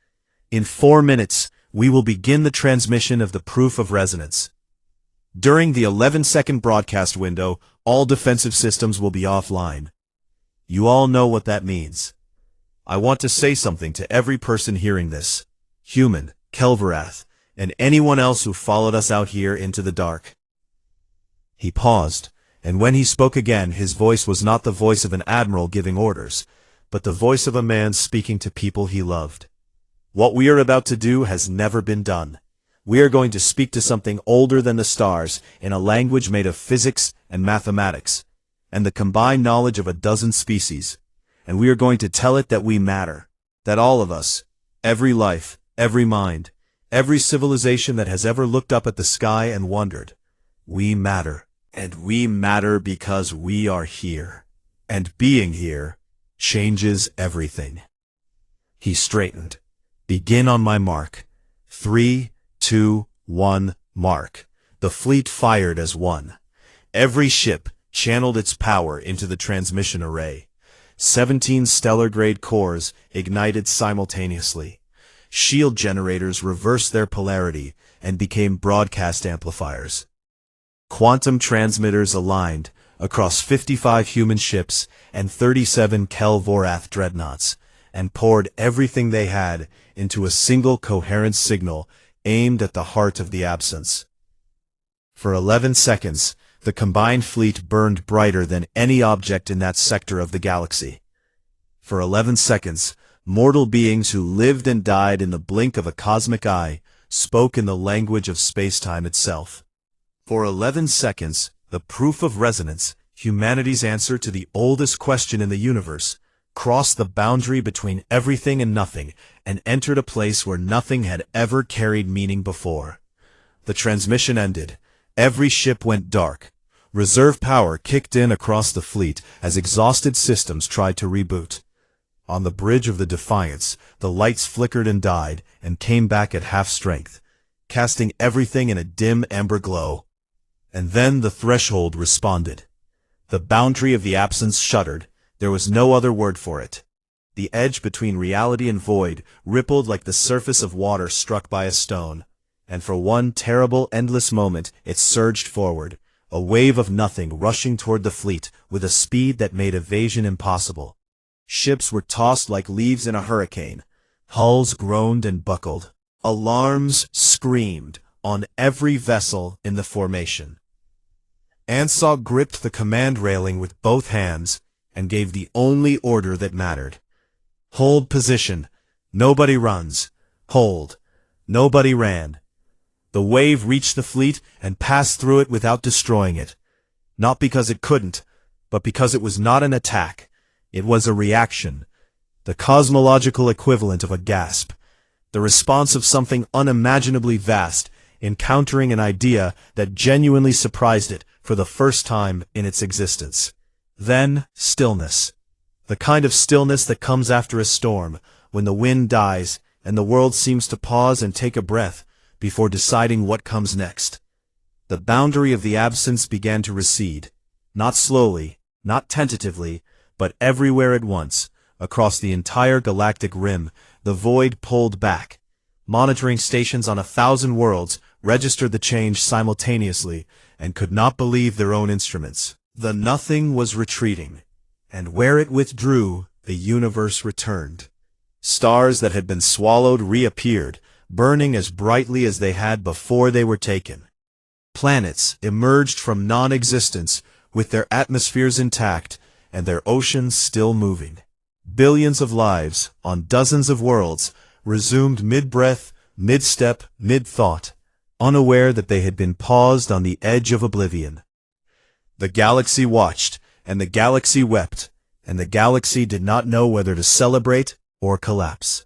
In 4 minutes, we will begin the transmission of the proof of resonance. During the 11-second broadcast window, all defensive systems will be offline. You all know what that means. I want to say something to every person hearing this. Human, Kelverath, and anyone else who followed us out here into the dark. He paused, and when he spoke again, his voice was not the voice of an admiral giving orders, but the voice of a man speaking to people he loved. What we are about to do has never been done. We are going to speak to something older than the stars in a language made of physics and mathematics, and the combined knowledge of a dozen species. And we are going to tell it that we matter, that all of us, every life, every mind, every civilization that has ever looked up at the sky and wondered, we matter. And we matter because we are here. And being here changes everything. He straightened. Begin on my mark. 3, 2, 1, mark. The fleet fired as one. Every ship channeled its power into the transmission array. 17 stellar-grade cores ignited simultaneously. Shield generators reversed their polarity and became broadcast amplifiers. Quantum transmitters aligned across 55 human ships and 37 Kelvorath dreadnoughts, and poured everything they had into a single coherent signal aimed at the heart of the absence. For 11 seconds, the combined fleet burned brighter than any object in that sector of the galaxy. For 11 seconds, mortal beings who lived and died in the blink of a cosmic eye spoke in the language of space-time itself. For 11 seconds, the proof of resonance, humanity's answer to the oldest question in the universe, crossed the boundary between everything and nothing and entered a place where nothing had ever carried meaning before. The transmission ended. Every ship went dark. Reserve power kicked in across the fleet as exhausted systems tried to reboot. On the bridge of the Defiance, the lights flickered and died and came back at half strength, casting everything in a dim amber glow. And then the threshold responded. The boundary of the absence shuddered. There was no other word for it. The edge between reality and void rippled like the surface of water struck by a stone, and for one terrible, endless moment it surged forward, a wave of nothing rushing toward the fleet with a speed that made evasion impossible. Ships were tossed like leaves in a hurricane. Hulls groaned and buckled. Alarms screamed on every vessel in the formation. Ansog gripped the command railing with both hands and gave the only order that mattered. Hold position. Nobody runs. Hold. Nobody ran. The wave reached the fleet and passed through it without destroying it. Not because it couldn't, but because it was not an attack. It was a reaction. The cosmological equivalent of a gasp. The response of something unimaginably vast, encountering an idea that genuinely surprised it for the first time in its existence. Then, stillness. The kind of stillness that comes after a storm, when the wind dies and the world seems to pause and take a breath before deciding what comes next. The boundary of the absence began to recede, not slowly, not tentatively, but everywhere at once, across the entire galactic rim. The void pulled back. Monitoring stations on 1,000 worlds registered the change simultaneously and could not believe their own instruments. The nothing was retreating, and where it withdrew, the universe returned. Stars that had been swallowed reappeared, burning as brightly as they had before they were taken. Planets emerged from non-existence with their atmospheres intact and their oceans still moving. Billions of lives on dozens of worlds resumed mid-breath, mid-step, mid-thought, unaware that they had been paused on the edge of oblivion. The galaxy watched, and the galaxy wept, and the galaxy did not know whether to celebrate or collapse.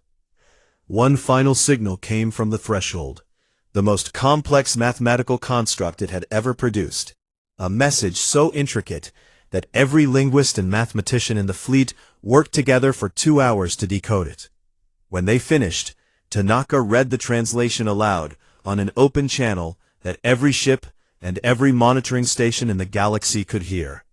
One final signal came from the threshold, the most complex mathematical construct it had ever produced, a message so intricate that every linguist and mathematician in the fleet worked together for 2 hours to decode it. When they finished, Tanaka read the translation aloud on an open channel that every ship and every monitoring station in the galaxy could hear.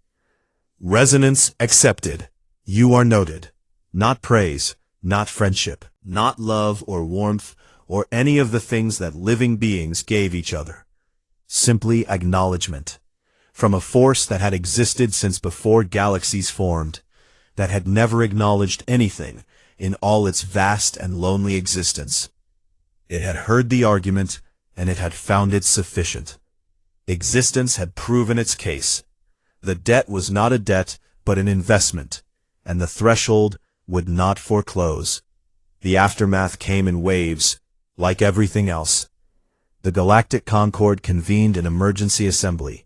Resonance accepted. You are noted. Not praise, not friendship, not love or warmth or any of the things that living beings gave each other. Simply acknowledgement. From a force that had existed since before galaxies formed, that had never acknowledged anything in all its vast and lonely existence. It had heard the argument, and it had found it sufficient. Existence had proven its case. The debt was not a debt, but an investment, and the threshold would not foreclose. The aftermath came in waves, like everything else. The Galactic Concord convened an emergency assembly,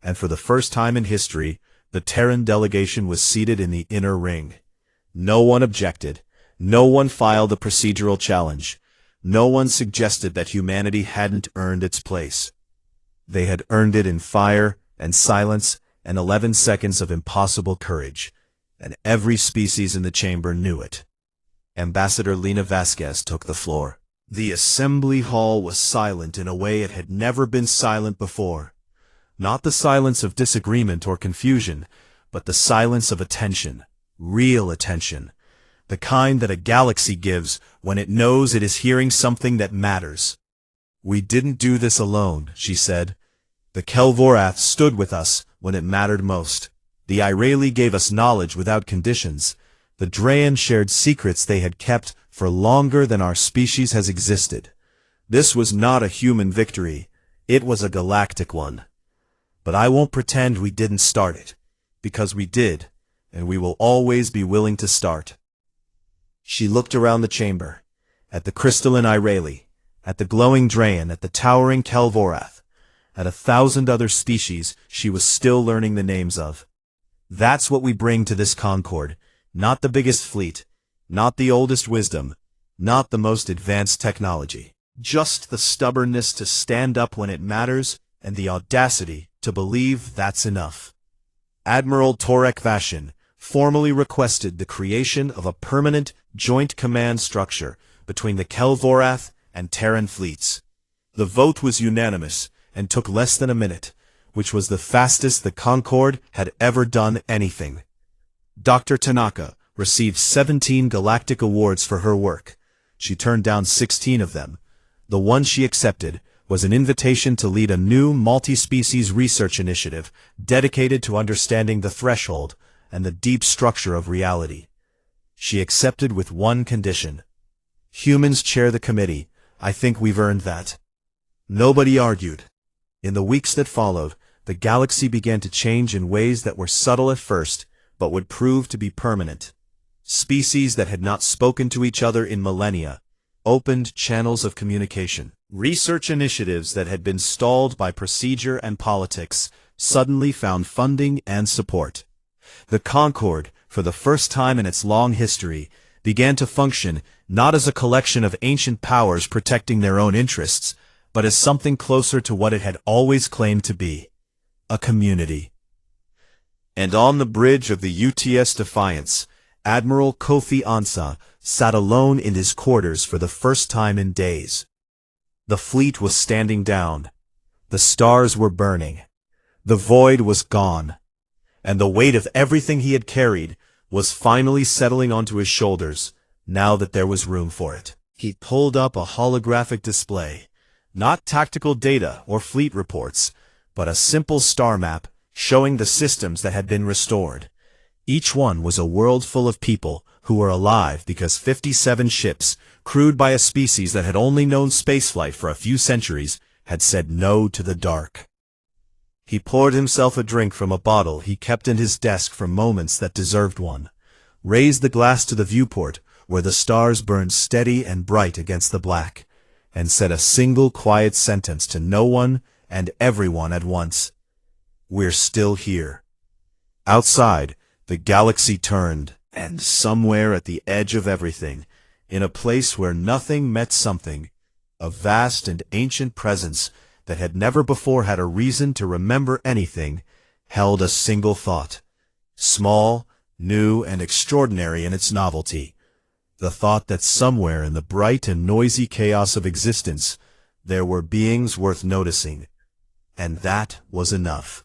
and for the first time in history, the Terran delegation was seated in the inner ring. No one objected. No one filed a procedural challenge. No one suggested that humanity hadn't earned its place. They had earned it in fire and silence and 11 seconds of impossible courage, and every species in the chamber knew it. Ambassador Lena Vasquez took the floor. The assembly hall was silent in a way it had never been silent before. Not the silence of disagreement or confusion, but the silence of attention, real attention, the kind that a galaxy gives when it knows it is hearing something that matters. "We didn't do this alone," she said. "The Kelvorath stood with us when it mattered most. The Ireli gave us knowledge without conditions. The Drayan shared secrets they had kept for longer than our species has existed. This was not a human victory. It was a galactic one. But I won't pretend we didn't start it, because we did, and we will always be willing to start." She looked around the chamber, at the crystalline Ireli, at the glowing Drayan, at the towering Kelvorath, at 1,000 other species she was still learning the names of. "That's what we bring to this Concord, not the biggest fleet, not the oldest wisdom, not the most advanced technology. Just the stubbornness to stand up when it matters, and the audacity to believe that's enough." Admiral Torek Vashin formally requested the creation of a permanent joint command structure between the Kelvorath and Terran fleets. The vote was unanimous and took less than a minute, which was the fastest the Concord had ever done anything. Dr. Tanaka received 17 galactic awards for her work. She turned down 16 of them. The one she accepted was an invitation to lead a new multi-species research initiative dedicated to understanding the threshold and the deep structure of reality. She accepted with one condition. "Humans chair the committee. I think we've earned that." Nobody argued. In the weeks that followed, the galaxy began to change in ways that were subtle at first, but would prove to be permanent. Species that had not spoken to each other in millennia opened channels of communication. Research initiatives that had been stalled by procedure and politics suddenly found funding and support. The Concord, for the first time in its long history, began to function not as a collection of ancient powers protecting their own interests, but as something closer to what it had always claimed to be, a community. And on the bridge of the UTS Defiance, Admiral Kofi Ansah sat alone in his quarters for the first time in days. The fleet was standing down. The stars were burning. The void was gone. And the weight of everything he had carried was finally settling onto his shoulders, now that there was room for it. He pulled up a holographic display, not tactical data or fleet reports, but a simple star map showing the systems that had been restored. Each one was a world full of people who were alive because 57 ships, crewed by a species that had only known spaceflight for a few centuries, had said no to the dark. He poured himself a drink from a bottle he kept in his desk for moments that deserved one, raised the glass to the viewport where the stars burned steady and bright against the black, and said a single quiet sentence to no one and everyone at once. "We're still here." Outside, the galaxy turned, and somewhere at the edge of everything, in a place where nothing met something, a vast and ancient presence that had never before had a reason to remember anything, held a single thought, small, new, and extraordinary in its novelty, the thought that somewhere in the bright and noisy chaos of existence there were beings worth noticing, and that was enough.